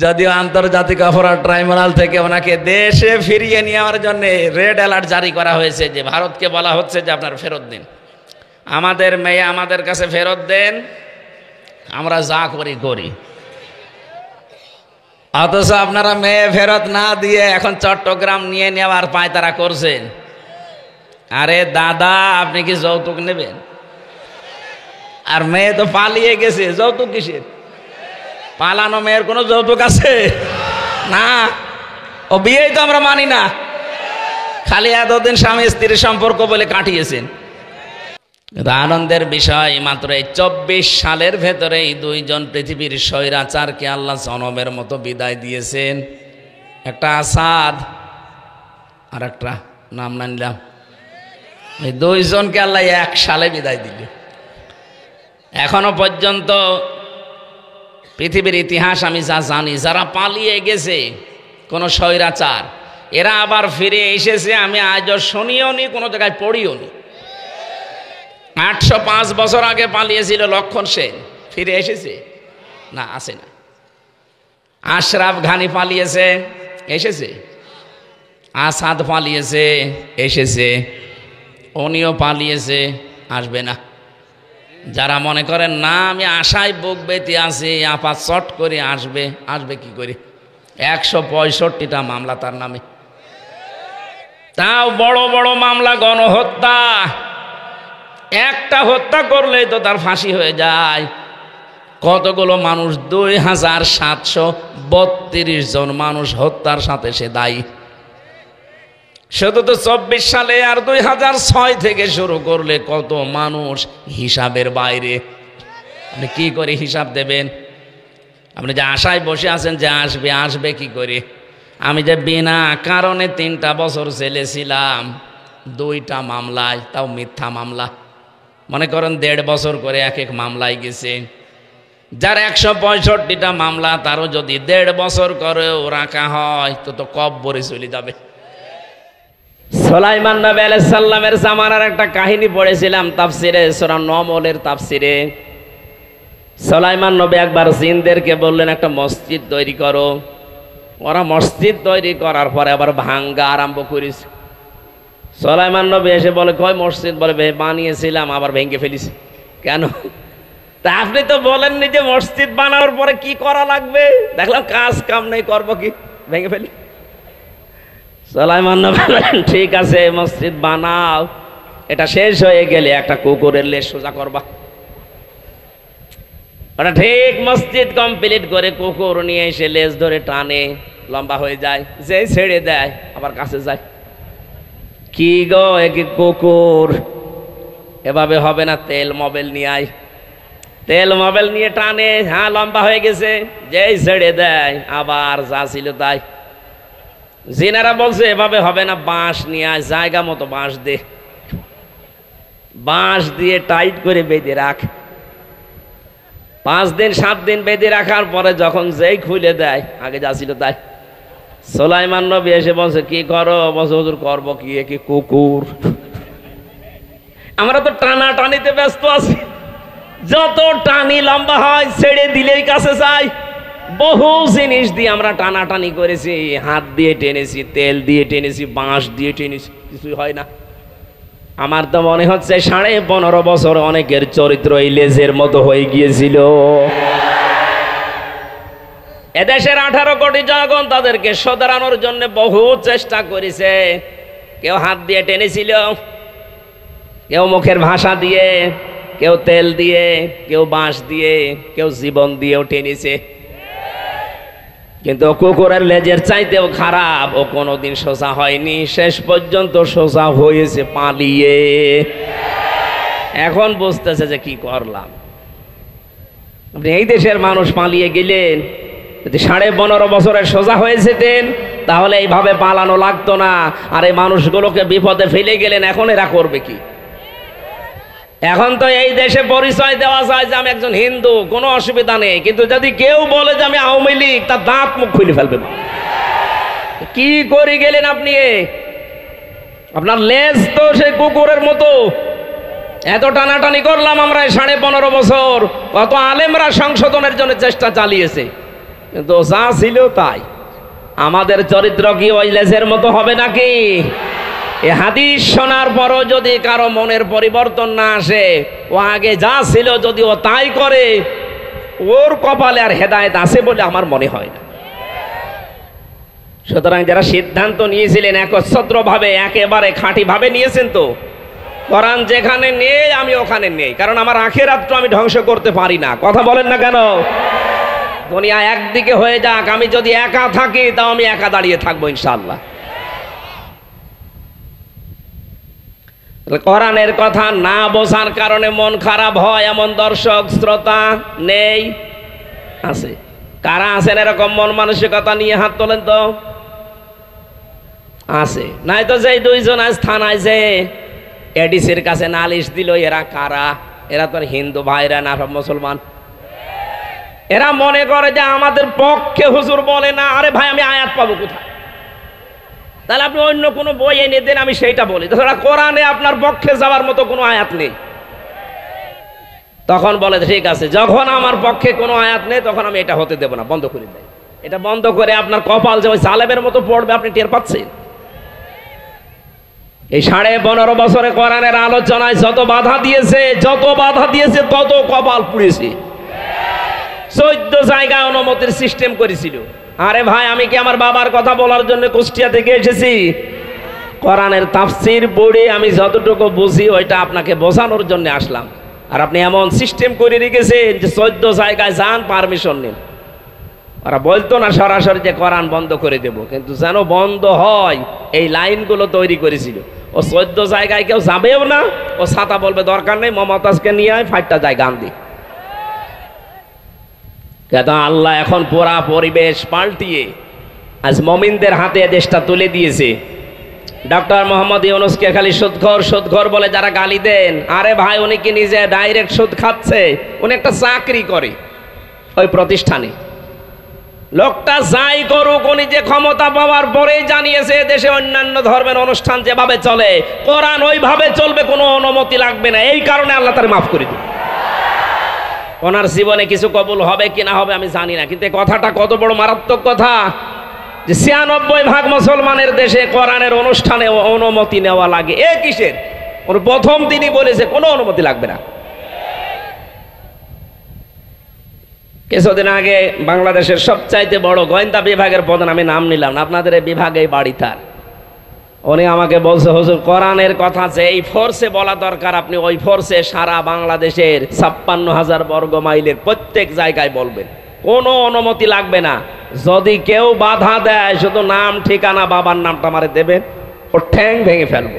যদিও আন্তর্জাতিক অপরাধ ট্রাইব্যুনাল থেকে ওনাকে দেশে ফিরিয়ে নেওয়ার জন্য রেড অ্যালার্ট জারি করা হয়েছে, যে ভারতকে বলা হচ্ছে যে আপনার ফেরত দিন, আমাদের মেয়ে আমাদের কাছে ফেরত দেন, আমরা যা করি করি। অথচ আপনারা মেয়ে ফেরত না দিয়ে এখন চট্টগ্রাম নিয়ে নেওয়ার পায়তারা করছেন। আরে দাদা, আপনি কি যৌতুক নেবেন? আর মেয়ে তো পালিয়ে গেছে, যৌতুক কিসের? পালানো মেয়ের কোনো যৌতুক আছে? না, ও বিয়েই তো আমরা মানি না। খালি এতদিন স্বামী স্ত্রীর সম্পর্ক বলে কাটিয়েছেন। আনন্দের বিষয়, মাত্র এই 24 সালের ভেতরে এই দুইজন পৃথিবীর স্বৈরাচারকে আল্লাহ জনমের মতো বিদায় দিয়েছেন। একটা আসাদ আর একটা নাম না নিলাম, এই দুইজনকে আল্লাহ 1 সালে বিদায় দিল। এখনো পর্যন্ত পৃথিবীর ইতিহাস আমি যা জানি, যারা পালিয়ে গেছে কোনো স্বৈরাচার, এরা আবার ফিরে এসেছে আমি আজও শুনিও নি, কোনো জায়গায় পড়িও নি। 805 বছর আগে পালিয়েছিল লক্ষণ সেন, ফিরে এসেছে? না, আসে না। আশরাফ ঘানি পালিয়েছে, এসেছে? আসাদ পালিয়েছে, এসেছে? উনিও পালিয়েছে, আসবে না। যারা মনে করেন না আমি আশায় বুক বেঁধে আছি, আপা চট করে আসবে, আসবে কি করে? 165টা মামলা তার নামে, তাও বড় বড় মামলা, গণহত্যা। একটা হত্যা করলেই তো তার ফাঁসি হয়ে যায়। কতগুলো মানুষ? 2732 জন মানুষ হত্যার সাথে সে দায়ী। শুধু তো 24 সালে, আর 2006 থেকে শুরু করলে কত মানুষ হিসাবের বাইরে। আপনি কি করে হিসাব দেবেন? আপনি যে আশায় বসে আছেন যে আসবে, আসবে কি করে? আমি যে বিনা কারণে 3টা বছর জেলে ছিলাম, 2টা মামলায়, তাও মিথ্যা মামলা। মনে করেন 1.5 বছর করে এক এক মামলায় গেছে। যার 165টা মামলা, তারও যদি 1.5 বছর করেও রাখা হয় তো কব্বরে চলে যাবে। সুলাইমান নবী আলাইহিস সালামের জামানার একটা কাহিনী পড়েছিলাম তাফসিরে, সূরা নমলের তাফসিরে। সুলাইমান নবী একবার জিনদেরকে বললেন একটা মসজিদ তৈরি করো। ওরা মসজিদ তৈরি করার পরে আবার ভাঙ্গা আরম্ভ করেছে। সুলাইমান নবী এসে বলে, কয় মসজিদ? বলে বানিয়েছিলাম, আবার ভেঙে ফেলিস। কেন? তা আপনি তো বলেননি যে মসজিদ বানানোর পরে কি করা লাগবে? দেখলাম কাজ কাম নেই, করবো কি, ভেঙে ফেলি। সুলাইমান নবী বলেন, ঠিক আছে মসজিদ বানাও, এটা শেষ হয়ে গেলে একটা কুকুরের লেজ সোজা করবা। ওটা ঠিক মসজিদ কমপ্লিট করে কুকুর নিয়ে এসে লেজ ধরে টানে, লম্বা হয়ে যায়, যে ছেড়ে দেয় আবার কাছে যায়। কি গো, এক কুকুর, এভাবে হবে না, তেল মোবাইল নিয়ে আয়। তেল মোবাইল নিয়ে টানে, হ্যাঁ লম্বা হয়ে গেছে, যেই ছেড়ে দেয় আবার যা ছিল তাই। জিনারা বলছে এভাবে হবে না, বাঁশ নিয়ে আয়, জায়গা মতো বাঁশ দে, বাঁশ দিয়ে টাইট করে বেঁধে রাখ। 5 দিন 7 দিন বেঁধে রাখার পরে যখন যেই খুলে দেয়, আগে যা ছিল তাই। সুলাইমান নবী এসে বলছে, কি করো? বলছে, হুজুর করবো কি, কি কুকুর? আমরা তো টানা টানিতে ব্যস্ত আছি, যত টানি লম্বা হয় ছেড়ে দিলেই কাছে যায়। বহু জিনিস দিয়ে আমরা টানাটানি করেছি, হাত দিয়ে টেনেছি, তেল দিয়ে টেনেছি, বাঁশ দিয়ে টেনেছি, কিছুই হয় না। আমার তো মনে হচ্ছে 15.5 বছর অনেকের চরিত্র এই লেজের মতো হয়ে গিয়েছিল। এদেশের 18 কোটি জনগণ তাদেরকে শোধরানোর জন্য বহু চেষ্টা করেছে। কেউ হাত দিয়ে টেনেছিল, কেউ মুখের ভাষা দিয়ে, কেউ তেল দিয়ে, কেউ বাঁশ দিয়ে, কেউ জীবন দিয়েও টেনেছে। কিন্তু কুকুরের লেজের চাইতেও খারাপ, ও কোনোদিন সোজা হয়নি, শেষ পর্যন্ত সোজা হয়েছে পালিয়ে। এখন বুঝতেছে যে কি করলাম। আপনি এই দেশের মানুষ পালিয়ে গেলেন, যদি 15.5 বছরে সোজা হয়েছেন তাহলে এইভাবে পালানো লাগতো না। আর এই মানুষগুলোকে বিপদে ফেলে গেলেন, এখন এরা করবে কি? এখন তো এই দেশে পরিচয় দেওয়া যায় যে আমি একজন হিন্দু, কোনো অসুবিধা নেই, কিন্তু যদি কেউ বলে যে আমি আওয়ামী লীগ, তার দাঁত মুখ খুলে ফেলবে। কি করে গেলেন আপনি? আপনার লেজ তো সেই কুকুরের মতো। এত টানাটানি করলাম আমরা 15.5 বছর, কত আলেমরা সংশোধনের জন্য চেষ্টা চালিয়েছে, কিন্তু যা ছিল তাই। আমাদের চরিত্র কি ওই লেজের মতো হবে নাকি? এ হাদিস শোনার পরও যদি কারো মনের পরিবর্তন না আসে, ও আগে যা ছিল যদি ও তাই করে, ওর কপালে আর হেদায়েত আছে বলে আমার মনে হয় না। সুতরাং যারা সিদ্ধান্ত নিয়েছিলেন একচ্ছত্র ভাবে, একেবারে খাঁটি ভাবে নিয়েছেন, তো কোরআন যেখানে নেই আমি ওখানে নেই, কারণ আমার আখিরাত আমি ধ্বংস করতে পারি না। কথা বলেন না কেন? দুনিয়া একদিকে হয়ে যাক, আমি যদি একা থাকি তাও আমি একা দাঁড়িয়ে থাকবো ইনশাআল্লাহ। কোরআনের কথা না বোঝার কারণে মন খারাপ হয় এমন দর্শক শ্রোতা নেই? আছে। কারা আছেন এরকম মন মানসিকতা নিয়ে? হাত তোলেন তো। আছে, নাই তো যেই দুইজন আজ থানায় যে এডিসির কাছে নালিশ দিল, এরা কারা? এরা তো হিন্দু ভাইরা না, সব মুসলমান। এরা মনে করে যে আমাদের পক্ষে হুজুর বলে না। আরে ভাই, আমি আয়াত পাবো কোথায়? তাহলে আপনি অন্য কোনো বই এনে দেন, আমি সেইটা বলি। তাছাড়া কোরআনে আপনার পক্ষে যাওয়ার মতো কোনো আয়াত নেই। তখন বলে ঠিক আছে, যখন আমার পক্ষে কোনো আয়াত নেই তখন আমি এটা হতে দেব না, বন্ধ করে দেয়। এটা বন্ধ করে আপনার কপাল যে ওই সালেবের মতো পড়বে, আপনি টের পাচ্ছেন? এই 15.5 বছরে কোরআনের আলোচনায় যত বাধা দিয়েছে তত কপাল পুড়েছে। 14 জায়গায় অনুমতির সিস্টেম করেছিল। আরে ভাই, আমি কি আমার বাবার কথা বলার জন্য কুষ্টিয়া থেকে এসেছি? কোরআনের তাফসীর পড়ে আমি যতটুকু বুঝি ওইটা আপনাকে বোঝানোর জন্য আসলাম। আর আপনি এমন সিস্টেম করে রেখেছেন যে 14 জায়গায় যান, পারমিশন নেন। ওরা বলতো না সরাসরি যে কোরআন বন্ধ করে দেব, কিন্তু যেন বন্ধ হয় এই লাইনগুলো তৈরি করেছিল। ও 14 জায়গায় কেউ যাবেও না। ও ছাতা বলবে দরকার নেই, মমতাজকে নিয়ে আয়, 5টা যায় গান দি। আল্লাহ এখন পুরা পরিবেশ পাল্টিয়ে আজ মুমিনদের হাতে দেশটা তুলে দিয়েছে। ডক্টর মোহাম্মদ ইউনূসকে খালি সুদখোর বলে যারা গালি দেন, আরে ভাই, উনি কি নিজে ডাইরেক্ট সুদ খাচ্ছে? উনি একটা চাকরি করে ওই প্রতিষ্ঠানে। লোকটা যাই করুক, উনি যে ক্ষমতা পাওয়ার পরেই জানিয়েছে দেশে অন্যান্য ধর্মের অনুষ্ঠান যেভাবে চলে কোরআন ওইভাবে চলবে, কোনো অনুমতি লাগবে না। এই কারণে আল্লাহ তার মাফ করে দিন। ওনার জীবনে কিছু কবুল হবে কি না হবে আমি জানি না, কিন্তু কথাটা কত বড় মারাত্মক কথা যে 96% মুসলমানের দেশে কোরআনের অনুষ্ঠানে অনুমতি নেওয়া লাগে। এ কিসের? ওর প্রথম দিনই বলেছে কোনো অনুমতি লাগবে না। কিছুদিন আগে বাংলাদেশের সবচাইতে বড় গোয়েন্দা বিভাগের প্রধান, আমি নাম নিলাম না, আপনাদের এই বিভাগে বাড়ি তার, উনি আমাকে বলছে হুজুর কোরআনের কথা যে এই ফোর্সে বলা দরকার, আপনি ওই ফোর্সে সারা বাংলাদেশের 56,000 বর্গ মাইলের প্রত্যেক জায়গায় বলবেন, কোনো অনুমতি লাগবে না। যদি কেউ বাধা দেয় শুধু নাম ঠিকানা বাবার নামটা আমারে দেবেন, ওর ঠ্যাং ভেঙে ফেলবো।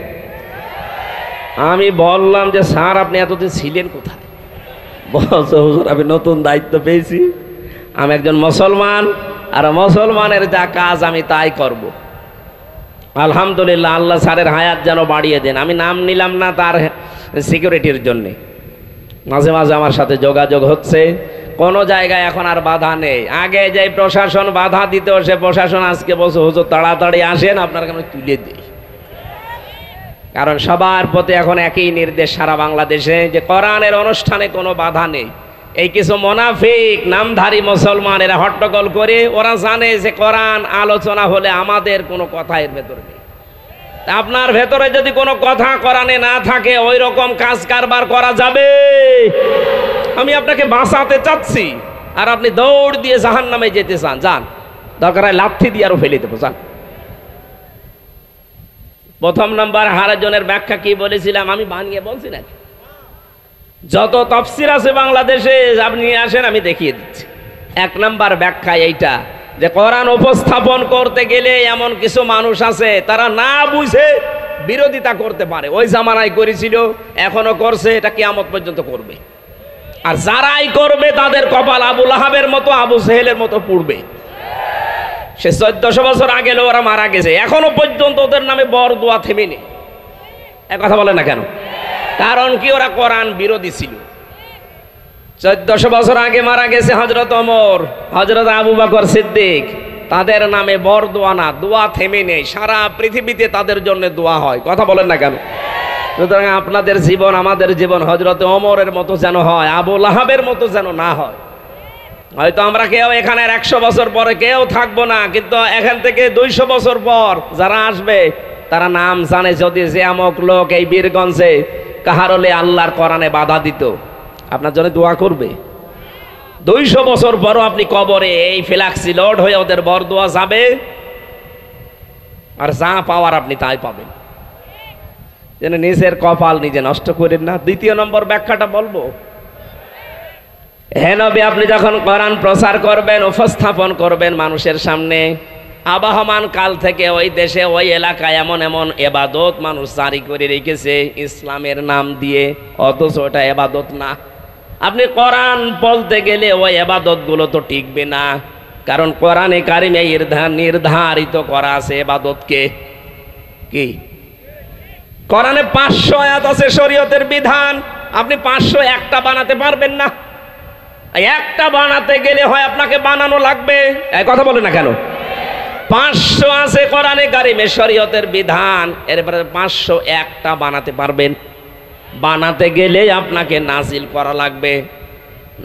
আমি বললাম যে স্যার আপনি এতদিন ছিলেন কোথায়? বলছে হুজুর আমি নতুন দায়িত্ব পেয়েছি, আমি একজন মুসলমান, আর মুসলমানের যা কাজ আমি তাই করব। আলহামদুলিল্লাহ, আল্লাহ স্যারের হায়াত যেন বাড়িয়ে দেন। আমি নাম নিলাম না তার সিকিউরিটির জন্যে। মাঝে মাঝে আমার সাথে যোগাযোগ হচ্ছে। কোনো জায়গায় এখন আর বাধা নেই। আগে যে প্রশাসন বাধা দিত, সে প্রশাসন আজকে বলছে হুজুর তাড়াতাড়ি আসেন, আপনার কেন তুলে দিই। কারণ সবার প্রতি এখন একই নির্দেশ সারা বাংলাদেশে যে কোরআনের অনুষ্ঠানে কোনো বাধা নেই। এই কিছু মুনাফিক নামধারী মুসলমান এরা হট্টগোল করে, ওরা জানে যে কোরআন আলোচনা হলে আমাদের কোনো কথা এর ভেতরে নেই। আপনার ভেতরে যদি কোনো কথা কোরআনে না থাকে, ওই রকম কাজ কারবার করা যাবে? আমি আপনাকে বাঁচাতে চাচ্ছি, আর আপনি দৌড় দিয়ে জাহান্নামে যেতে চান, যান, দরকার হয় লাথি দিয়ে আরো ফেলে দেবো, যান। প্রথম নাম্বার হারাজনের ব্যাখ্যা কি বলেছিলাম, আমি বানিয়ে বলছি না। যত তাফসীর আছে বাংলাদেশে আপনি নিয়ে আসেন, আমি দেখিয়ে দিচ্ছি। 1 নাম্বার ব্যাখ্যা এইটা যে কোরআন উপস্থাপন করতে গেলে এমন কিছু মানুষ আছে তারা না বুঝে বিরোধিতা করতে পারে। ওই জামানায় করেছিল, এখনো করছে, এটা কিয়ামত পর্যন্ত করবে। আর যারাই করবে তাদের কপাল আবু লাহাবের মতো, আবু জেহেলের মতো পুড়বে। সে 1400 বছর আগে ওরা মারা গেছে, এখনো পর্যন্ত ওদের নামে বরদোয়া থেমে নেই। এক কথা বলে না কেন? কারণ কি? ওরা কোরআন বিরোধী ছিল। 1400 বছর আগে মারা গেছে হযরত ওমর, হযরত আবু বকর সিদ্দিক, তাদের নামে বরদোয়া না, দোয়া থেমে নেই। সারা পৃথিবীতে তাদের জন্য দোয়া হয়। কথা বলেন না কেন? সুতরাং আপনাদের জীবন, আমাদের জীবন হযরত ওমরের মতো যেন হয়, আবু লাহাবের মতো যেন না হয়। হয়তো আমরা কেউ এখানে 100 বছর পরে কেউ থাকবো না, কিন্তু এখান থেকে 200 বছর পর যারা আসবে তারা নাম জানে যদি যে আমক লোক এই বীরগঞ্জে কাহারলে আল্লাহর কোরআনে বাধা দিত, আপনার জন্য দোয়া করবে। 200 বছর পরও আপনি কবরে এই ফ্ল্যাক্সি লোড হয়ে ওদের বরদোয়া যাবে, আর যা পাওয়ার আপনি তাই পাবেন। যেন নিজের কপাল নিজে নষ্ট করেন না। দ্বিতীয় নম্বর ব্যাখ্যাটা বলবো, হে নবী, আপনি যখন কোরআন প্রচার করবেন, উপস্থাপন করবেন মানুষের সামনে, আবহমান কাল থেকে ওই দেশে ওই এলাকায় এমন এমন এবাদত মানুষ জারি করে রেখেছে ইসলামের নাম দিয়ে, অথচ ওটা এবাদত না। আপনি কোরআন বলতে গেলে ওই এবাদতগুলো তো টিকবে না, কারণ কোরআনে কারিমে নির্ধারিত করা আছে এবাদতকে। কি কোরআনে 500 আয়াত আছে শরীয়তের বিধান, আপনি 501টা বানাতে পারবেন না। একটা বানাতে গেলে হয় আপনাকে বানানো লাগবে, এই কথা বলে না কেন? 500 আছে কোরআনে কারিমে শরীয়তের বিধান, এরপরে 501টা বানাতে পারবেন। বানাতে গেলে আপনাকে নাজিল করা লাগবে,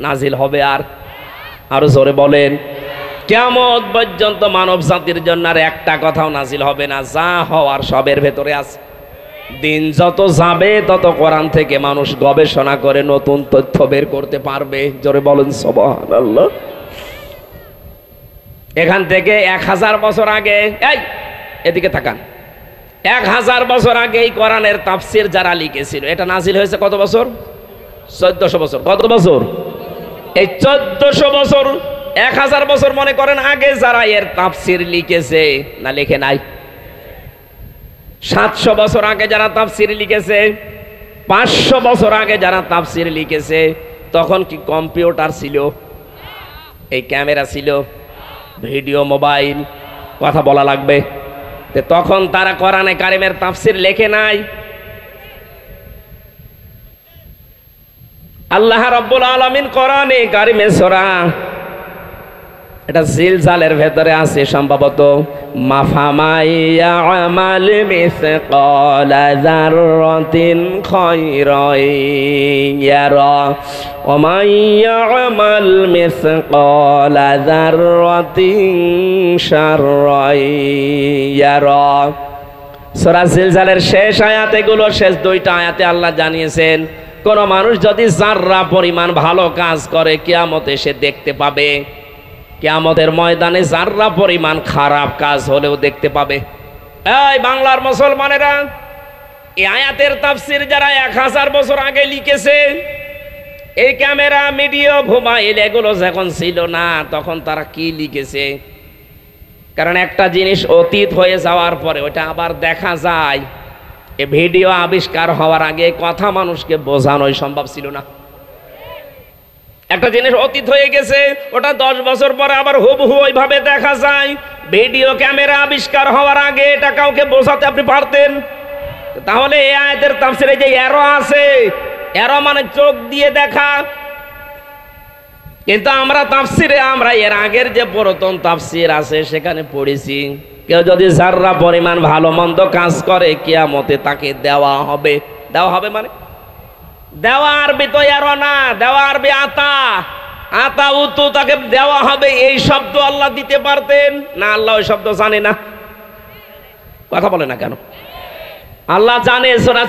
নাজিল হবে আর আরো জোরে বলেন, কিয়ামত পর্যন্ত মানব জাতির জন্য আর একটা কথাও নাজিল হবে না, যা হওয়ার সবের ভেতরে আছে। দিন যত যাবে তত কোরআন থেকে মানুষ গবেষণা করে নতুন তথ্য বের করতে পারবে। জোরে বলেন সুবহানাল্লাহ। এখান থেকে 1000 বছর আগে, এই এদিকে তাকান, 1000 বছর আগে এই কোরআনের তাফসির যারা লিখেছিল, এটা নাজিল হয়েছে কত বছর? 1400 বছর। কত বছর? এই 1400 বছর, 1000 বছর মনে করেন আগে যারা এর তাফসির লিখেছে, না লিখে নাই? 700 বছর আগে যারা তাফসির লিখেছে, 500 বছর আগে যারা তাফসির লিখেছে, তখন কি কম্পিউটার ছিল? এই ক্যামেরা ছিল? ভিডিও, মোবাইল, কথা বলা লাগবে। তখন তারা কোরআনে কারিমের তাফসির লেখে নাই। আল্লাহ রাব্বুল আলামিন কোরআনে কারিমে সূরা, এটা জিলজালের ভেতরে আছে সম্ভবত, মাফামাইয়া আমাল মিসকালা যাররাতিন খায়রান ইয়ারা ওয়া মাইয়া আমাল মিসকালা যাররাতিন শাররান ইয়ারা। সূরা জিলজালের শেষ আয়াত এগুলো, শেষ 2টা আয়াতে আল্লাহ জানিয়েছেন কোন মানুষ যদি যাররা পরিমাণ ভালো কাজ করে কিয়ামতে সে দেখতে পাবে, কিয়ামতের ময়দানে যাররা পরিমাণ খারাপ কাজ হলেও দেখতে পাবে। এই বাংলার মুসলমানেরা, এই আয়াতের তাফসির যারা 1000 বছর আগে লিখেছে, এই ক্যামেরা, মিডিয়া, মোবাইল এগুলো যখন ছিল না, তখন তারা কি লিখেছে? কারণ একটা জিনিস অতীত হয়ে যাওয়ার পরে ওটা আবার দেখা যায়। এই ভিডিও আবিষ্কার হওয়ার আগে কথা মানুষকে বোঝানোই সম্ভব ছিল না। একটা জিনিস অতীত হয়ে গেছে, ওটা 10 বছর পরে আবার হুবহু ওইভাবে দেখা যায়। ভিডিও ক্যামেরা আবিষ্কার হওয়ার আগে এটা কাউকে বোঝাতে আপনি পারতেন? তাহলে এই আয়াতের তাফসিরে যে এরো আছে, এরো মানে চোখ দিয়ে দেখা। কিন্তু আমরা তাফসিরে, আমরা এর আগের যে পুরাতন তাফসির আছে সেখানে পড়েছি, কেউ যদি যাররা পরিমাণ ভালো মন্দ কাজ করে কিয়ামতে তাকে দেওয়া হবে। দেওয়া হবে মানে দেওয়া আরবি তো এরো না, দেওয়া আরবি আতা, আতা উতু, তাকে দেওয়া হবে। এই শব্দ আল্লাহ দিতে পারতেন না? আল্লাহ ওই শব্দ জানে না। কথা বলে না কেন? আল্লাহ জানে। সূরা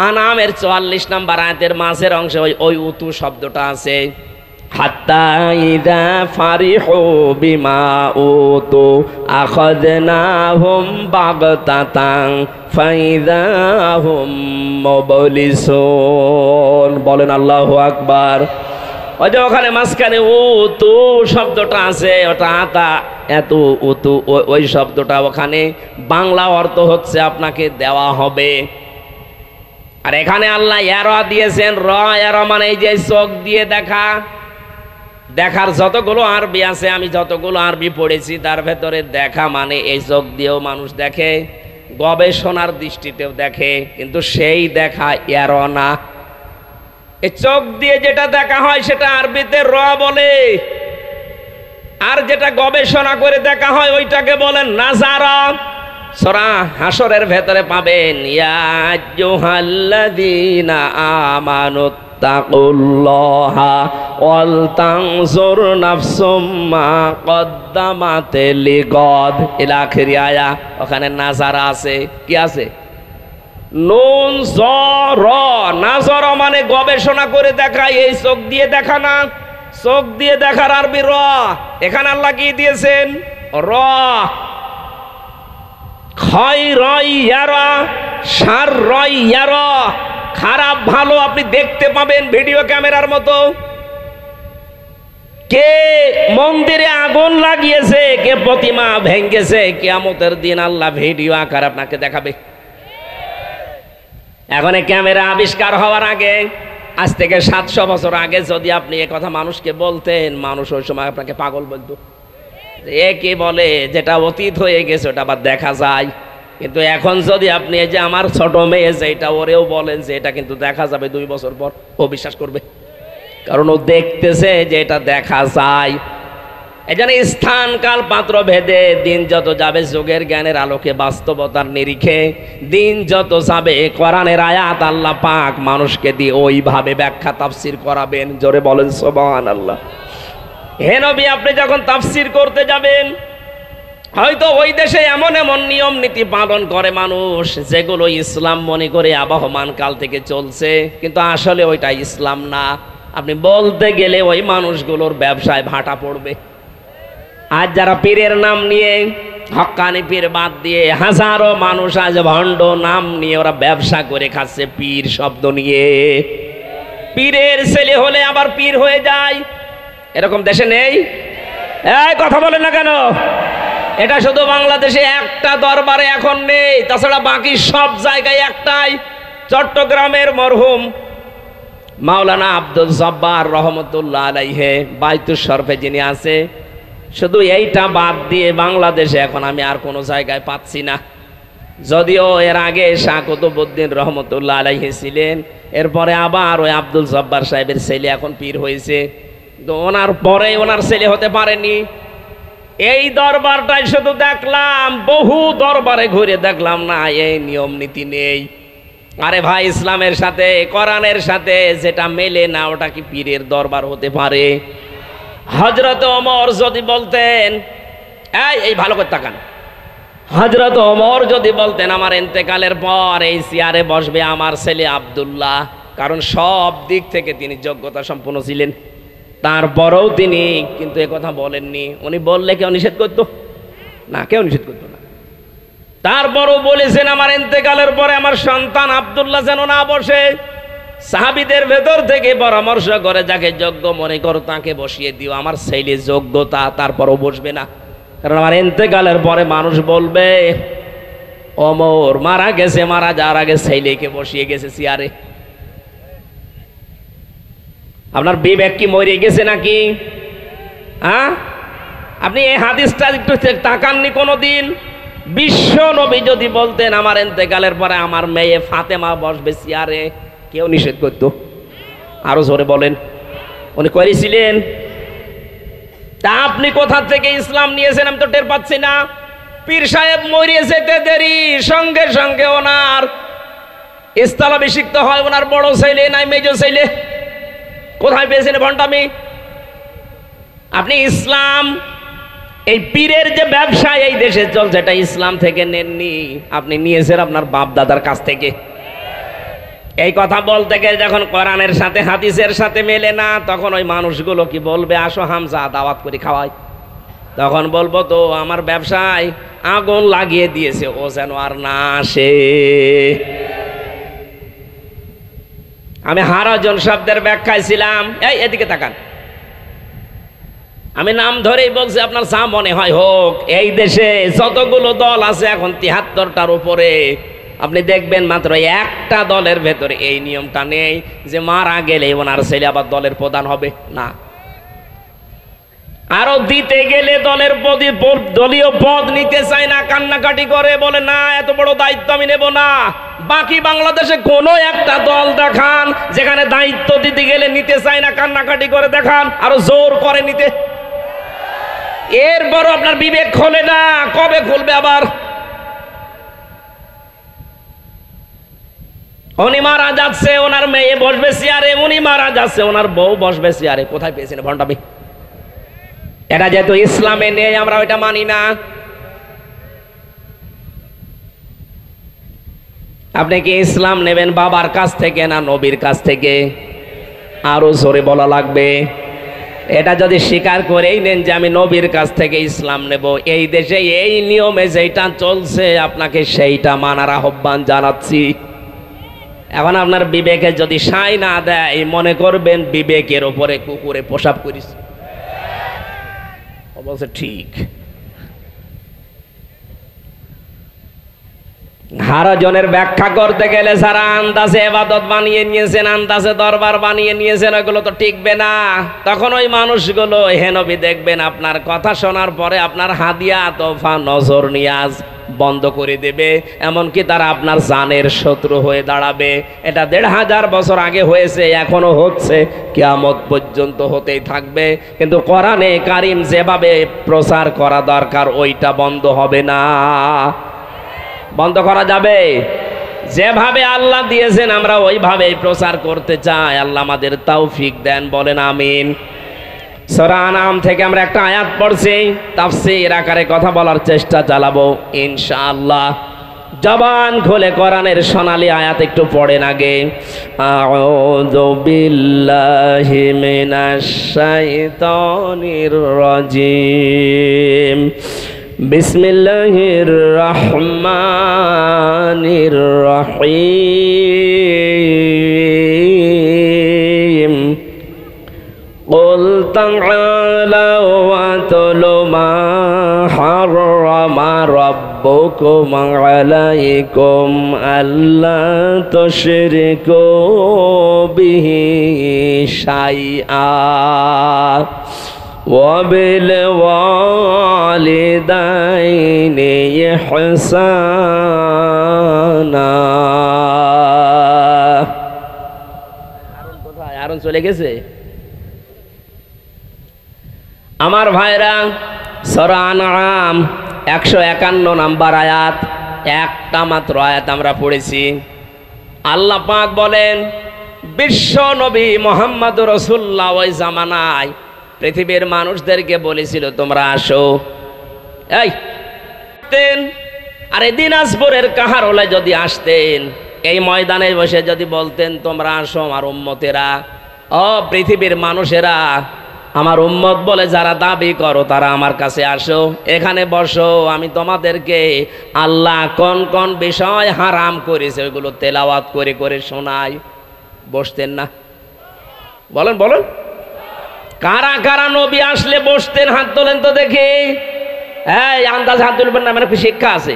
আনামের 44 নম্বর আয়াতের মাঝের অংশে ওই উতু শব্দটা আছে। হাত্তা ইযা ফারিহু বিমা উতু আখাযনাহুম বাগতাতান ফাইযা হুম মুবলিসুন। বলেন আল্লাহু আকবার। ওই যে ওখানে মাঝখানে উতু শব্দটা আছে, ওটা আতা, এত উতু, ওই শব্দটা ওখানে বাংলা অর্থ হচ্ছে আপনাকে দেওয়া হবে। আর এখানে আল্লাহ এর দিয়েছেন, র এর মানে এই যে চোখ দিয়ে দেখা। দেখার যতগুলো আরবি আছে, আমি যতগুলো আরবি পড়েছি তার ভেতরে দেখা মানে এই চোখ দিয়েও মানুষ দেখে, গবেষণার দৃষ্টিতেও দেখে, কিন্তু সেই দেখা এর না। এই চোখ দিয়ে যেটা দেখা হয় সেটা আরবিতে র বলে, আর যেটা গবেষণা করে দেখা হয় ওইটাকে বলেন নাজারা। সূরা হাসরের ভেতরে পাবেন, ইয়া আইয়ুহাল্লাযীনা আমানু ফাত্তাকুল্লাহা ওয়াল তানজুর নাফসুম মা কদ্দামাত লিগাদ ইলা আখির আয়া। ওখানে নাজারা আছে, কি আছে? নুন জর, নাজর মানে গবেষণা করে দেখা, এই চোখ দিয়ে দেখা না, চোখ দিয়ে দেখার আরবি র। এখানে আল্লাহ কি দিয়েছেন? র। খয় রয় ইয়ারা, সার রয় ইয়ারা, খারাপ ভালো আপনি দেখতে পাবেন ভিডিও ক্যামেরার মতো। কে মন্দিরে আগুন লাগিয়েছে, কে প্রতিমা ভেঙ্গেছে, কিয়ামতের দিন আল্লাহ ভিডিও আকার আপনাকে দেখাবে। এখন এই ক্যামেরা আবিষ্কার হওয়ার আগে, আজ থেকে 700 বছর আগে যদি আপনি এ কথা মানুষকে বলতেন, মানুষ ওই সময় আপনাকে পাগল বলতো। এ কি বলে, যেটা অতীত হয়ে গেছে ওটা আবার দেখা যায়। কিন্তু এখন যদি আপনি এই যে আমার ছোট মেয়ে যেটা, ওরেও বলেন যে এটা কিন্তু দেখা যাবে 2 বছর পর, ও বিশ্বাস করবে, কারণ ও দেখতেছে যে এটা দেখা যায়। এই জন্য স্থান কাল পাত্র ভেদে দিন যত যাবে যুগের জ্ঞানের আলোকে বাস্তবতার নিরিখে দিন যত যাবে কোরআনের আয়াত আল্লাহ পাক মানুষকে দিয়ে ওইভাবে ব্যাখ্যা তাফসীর করাবেন। জোরে বলেন সুবহানাল্লাহ। হে নবী, আপনি যখন তাফসীর করতে যাবেন, হয়তো ওই দেশে এমন এমন নিয়ম নীতি পালন করে মানুষ যেগুলো ইসলাম মনে করে আবহমান কাল থেকে চলছে, কিন্তু আসলে ওইটা ইসলাম না। আপনি বলতে গেলে ওই মানুষগুলোর ব্যবসায় ভাটা পড়বে। আজ যারা পীরের নাম নিয়ে, হক্কানি পীর বাদ দিয়ে হাজারো মানুষ আজ ভণ্ড নাম নিয়ে ওরা ব্যবসা করে খাচ্ছে পীর শব্দ নিয়ে। পীরের ছেলে হলে আবার পীর হয়ে যায়, এরকম দেশে নেই? এই কথা বলেন না কেন? এটা শুধু বাংলাদেশে একটা দরবারে এখন নেই, তাছাড়া বাকি সব জায়গায় একটাই। চট্টগ্রামের মরহুম মাওলানা আব্দুল জব্বার রহমতুল্লাহ আলাইহে বাইতুল শরফে যিনি আছে, শুধু এইটা বাদ দিয়ে বাংলাদেশে এখন আমি আর কোনো জায়গায় পাচ্ছি না। যদিও এর আগে শাহ কুতুবউদ্দিন রহমতুল্লাহ আলাইহি ছিলেন, এরপরে আবার ওই আব্দুল জব্বার সাহেবের ছেলে এখন পীর হয়েছে, তো ওনার পরে ওনার ছেলে হতে পারেনি। এই দরবারটাই শুধু দেখলাম, বহু দরবারে ঘুরে দেখলাম না এই নিয়ম নীতি নেই। আরে ভাই, ইসলামের সাথে কোরআনের সাথে যেটা মেলে না ওটা কি পীরের দরবার হতে পারে? হযরত ওমর যদি বলতেন, এই ভালো করে তাকান, হযরত ওমর যদি বলতেন আমার ইন্তেকালের পর এই চেয়ারে বসবে আমার ছেলে আব্দুল্লাহ, কারণ সব দিক থেকে তিনি যোগ্যতা সম্পন্ন ছিলেন, তারপরেও তিনি কিন্তু একথা বলেননি। উনি বললে কেউ নিষেধ করতো না? কেউ নিষেধ করতো না। তারপরও বলেছেন আমার ইন্তেকালের পরে আমার সন্তান আব্দুল্লাহ যেন না বসে। সাহাবীদের ভেতর থেকে পরামর্শ করে যাকে যোগ্য মনে করো তাকে বসিয়ে দিও, আমার ছেলে যোগ্যতা, তারপরও বসবে না, কারণ আমার ইন্তেকালের পরে মানুষ বলবে ওমর মারা গেছে, মারা যাওয়ার আগে ছেলেকে বসিয়ে গেছে চেয়ারে। আপনার বিবেক কি মরে গেছে নাকি? হ্যাঁ, আপনি এই হাদিসটা একটু তাকাননি কোনোদিন? বিশ্ব নবী যদি বলতেন আমার ইন্তেকালের পরে আমার মেয়ে ফাতেমা বসবে চেয়ারে, কেউ নিষেধ করতো? আরো জোরে বলেন, উনি করেছিলেন? তা আপনি কোথা থেকে ইসলাম নিয়েছেন আমি তো টের পাচ্ছি না। পীর সাহেব মরিয়ে যেতে দেরি, সঙ্গে সঙ্গে ওনার স্থলাভিষিক্ত হয় ওনার বড় ছেলে নাই মেজো ছেলে। কোথায় পেয়েছেন ভণ্ডামি? আপনি ইসলাম, এই পীরের যে ব্যবসা এই দেশে চলছে এটা ইসলাম থেকে নেননি, আপনি নিয়েছেন আপনার বাপ দাদার কাছ থেকে। এই কথা বলতে গেলে যখন কোরআনের সাথে হাদিসের সাথে মেলে না, তখন ওই মানুষগুলো কি বলবে আসো হামজা দাওয়াত করে খাওয়াই, তখন বলবো তো আমার ব্যবসায় আগুন লাগিয়ে দিয়েছে, ও যেন আর না আসে। আমি হারাজন শব্দের ব্যাখ্যায় ছিলাম, এই এদিকে তাকান, আমি নাম ধরেই বলছি, আপনার যা মনে হয় হোক। এই দেশে যতগুলো দল আছে এখন ৭৩টার উপরে, আপনি দেখবেন মাত্র একটা দলের ভেতরে এই নিয়মটা নেই যে মারা গেলে ওনার ছেলে আবার দলের প্রধান হবে না। আরো দিতে গেলে দলের দলীয় পদ নিতে চায় না, কান্নাকাটি করে, বলে না এত বড় দায়িত্ব আমি নেব না। বাকি বাংলাদেশে কোনো একটা দল দেখান যেখানে দায়িত্ব দিতে গেলে নিতে চায় না, কান্নাকাটি করে দেখান, আরো জোর করে নিতে। এরপরও আপনার বিবেক খোলে না, কবে খুলবে আবার? উনি মারা যাচ্ছে, ওনার মেয়ে বসবে চেয়ারে, উনি মারা যাচ্ছে, ওনার বউ বসবে চেয়ারে। কোথায় পেয়েছেন ভণ্ডামি? এটা যেহেতু ইসলামে নেই, আমরা ওইটা মানি না। আপনি কি ইসলাম নেবেন বাবার কাছ থেকে না নবীর কাছ থেকে? আরো জোরে বলা লাগবে। এটা যদি স্বীকার করেই নেন যে আমি নবীর কাছ থেকে ইসলাম নেব, এই দেশে এই নিয়মে যেটা চলছে আপনাকে সেইটা মানার আহ্বান জানাচ্ছি। এখন আপনার বিবেকে যদি সাই না দেয়, মনে করবেন বিবেকের ওপরে কুকুরে প্রসাব করিস। বলছে ঠিক। হারজনের ব্যাখ্যা করতে গেলে যারা আন্দাজে ইবাদত বানিয়ে নিয়েছেন, আন্দাজে দরবার বানিয়ে নিয়েছেন, ওগুলো তো টিকবে না। তখন ওই মানুষগুলো হে নবী দেখবেন আপনার কথা শোনার পরে আপনার হাদিয়া তোফা নজর নিয়াজ বন্ধ করে দেবে, এমনকি তারা আপনার জানের শত্রু হয়ে দাঁড়াবে। এটা ১৫০০ বছর আগে হয়েছে, এখনো হচ্ছে, কিয়ামত পর্যন্ত হতেই থাকবে। কিন্তু কোরআনে কারিম যেভাবে প্রচার করা দরকার ওইটা বন্ধ হবে না। বন্ধ করা যাবে? যেভাবে আল্লাহ দিয়েছেন আমরা ওইভাবেই প্রচার করতে চাই। আল্লাহ আমাদের তৌফিক দেন, বলেন আমিন। সূরা আনাম থেকে আমরা একটা আয়াত পড়ছি, তাফসীর আকারে কথা বলার চেষ্টা চালাবো ইনশাআল্লাহ। জবান খুলে কোরআনের সোনালী আয়াত একটু পড়েন আগে। আউযু বিল্লাহি মিনাশ শাইতানির রাজিম। বিসমিল্লাহির রহমানির রহিম। قل تعالوا واتلوا ما حرم ربكم عليكم ألا تشركوا به شيئا وبالوالدين إحسانا। আরুন চলে গেছে। আমার ভাইরা, সূরা আনআম 151 নম্বর আয়াত, একটা মাত্র আয়াত আমরা পড়েছি। আল্লাহ পাক বলেন, বিশ্ব নবী মুহাম্মদুর রাসূলুল্লাহ ওই জামানায় পৃথিবীর মানুষদেরকে বলেছিল তোমরা আসো। এই আরে দিনাজপুরের কাহারোলে যদি আসতেন, এই ময়দানে বসে যদি বলতেন তোমরা আসো আমার উম্মতেরা, ও পৃথিবীর মানুষেরা, আমার উম্মত বলে যারা দাবি করো তারা আমার কাছে আসো, এখানে বসো, আমি তোমাদেরকে আল্লাহ কোন কোন বিষয় হারাম করেছে ওইগুলো তেলাওয়াত করে করে শোনাই। বসতেন না? বলেন বলেন, কারা কারা নবী আসলে বসতেন? হাত তোলেন তো দেখি। এই আন্দাজ হাত তুলবেন না, মানে শিক্ষা আছে।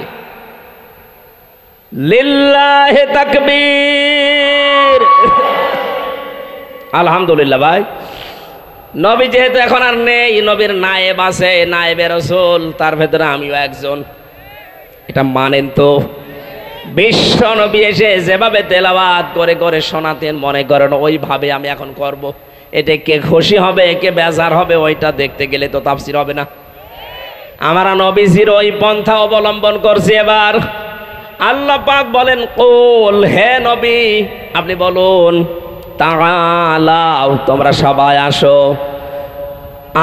লিল্লাহি তাকবীর। আলহামদুলিল্লাহ। ভাই নবী যেহেতু এখন আর নেই, নবীর নায়েব আছে, নায়েবে রাসূল, তার ভেতরে আমিও একজন। এটা মানেন তো? বিশ্ব নবী এসে যেভাবে তেলাওয়াত করে করে শোনাতেন, মনে করেন ওইভাবে আমি এখন করব। এটা কে খুশি হবে কে বেজার হবে ওইটা দেখতে গেলে তো তাফসীর হবে না। আমরা নবীজির ওই পন্থা অবলম্বন করছি। এবার আল্লাহ পাক বলেন, কুল, হে নবী আপনি বলুন, তাআলাও, তোমরা সবাই আসো,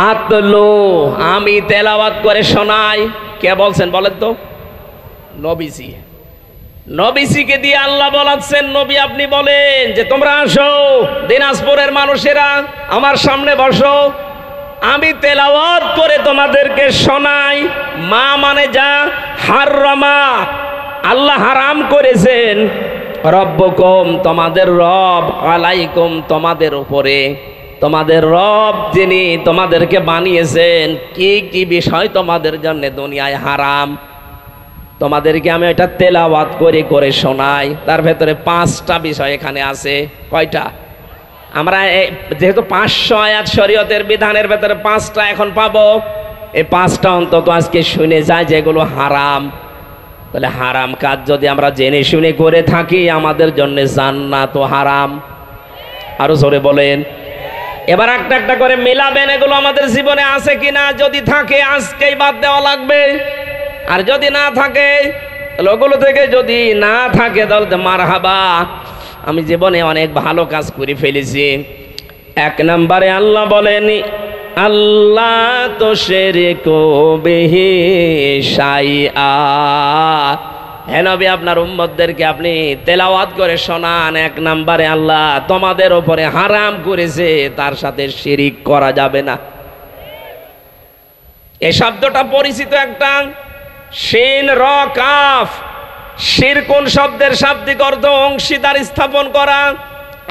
আতলু, আমি তেলাওয়াত করে শোনাই। কে বলছেন বলেন তো? নবীজি। নবীজিকে দিয়ে আল্লাহ বলাচ্ছেন, নবী আপনি বলেন যে তোমরা আসো, দিনাজপুরের মানুষেরা আমার সামনে বসো, আমি তেলাওয়াত করে তোমাদেরকে শোনাই। মা মানে যা, হাররামা, আল্লাহ হারাম করেছেন, রব্বুকুম, তোমাদের রব, আলাইকুম, তোমাদের উপরে, তোমাদের রব যিনি তোমাদেরকে বানিয়েছেন, কি কি বিষয় তোমাদের জন্য দুনিয়ায় হারাম, তোমাদেরকে আমি এটা তেলাওয়াত করে করে শোনাই। তার ভেতরে 5টা বিষয় এখানে আছে। কয়টা? আমরা যেহেতু 500 আয়াত শরীয়তের বিধানের ভেতরে 5টা এখন পাবো, এই 5টা অন্তত আজকে শুনে যায় যেগুলো হারাম। তাহলে হারাম কাজ যদি আমরা জেনে শুনে করে থাকি, আমাদের জন্য জান্নাত ও হারাম। আরো জোরে বলেন। এবার একটা একটা করে মিলাবেন, এগুলো আমাদের জীবনে আছে কিনা। যদি থাকে আজকেই বাদ দেওয়া লাগবে, আর যদি না থাকে তাহলে ওগুলো থেকে যদি না থাকে তাহলে মারহাবা। আমি জীবনে অনেক ভালো কাজ করে ফেলেছি। এক নম্বরে আল্লাহ বলেন আল্লাহ তো শিরকু বিহি শাইআ। হে নবী, আপনার উম্মতদেরকে আপনি তেলাওয়াত করে শোনান। এক নম্বরে আল্লাহ তোমাদের উপরে হারাম করেছে তার সাথে শিরিক করা যাবে না। এই শব্দটা পরিচিত একটা, শিন র কাফ। শিরকুন শব্দের শাব্দিক অর্থ অংশীদার স্থাপন করা,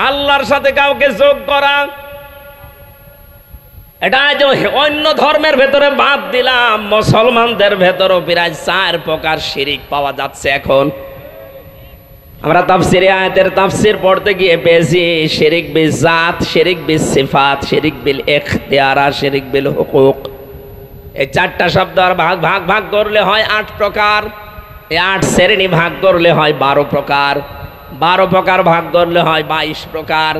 আল্লাহর সাথে কাউকে যোগ করা। এটা যে অন্য ধর্মের ভেতরে বাদ দিলাম, মুসলমানদের ভেতরও প্রায় 4 প্রকার শিরিক পাওয়া যাচ্ছে এখন। আমরা তাফসিরে আয়াতের তাফসির পড়তে গিয়ে পেয়েছি শিরিক বিল জাত, শিরিক বিল সিফাত, শিরিক বিল ইখতিয়ার, শিরিক বিল হুকুক। এই 4টা শব্দ আর ভাগ করলে হয় 8 প্রকার। এই 8 শ্রেণী ভাগ করলে হয় 12 প্রকার। 12 প্রকার ভাগ করলে হয় 22 প্রকার।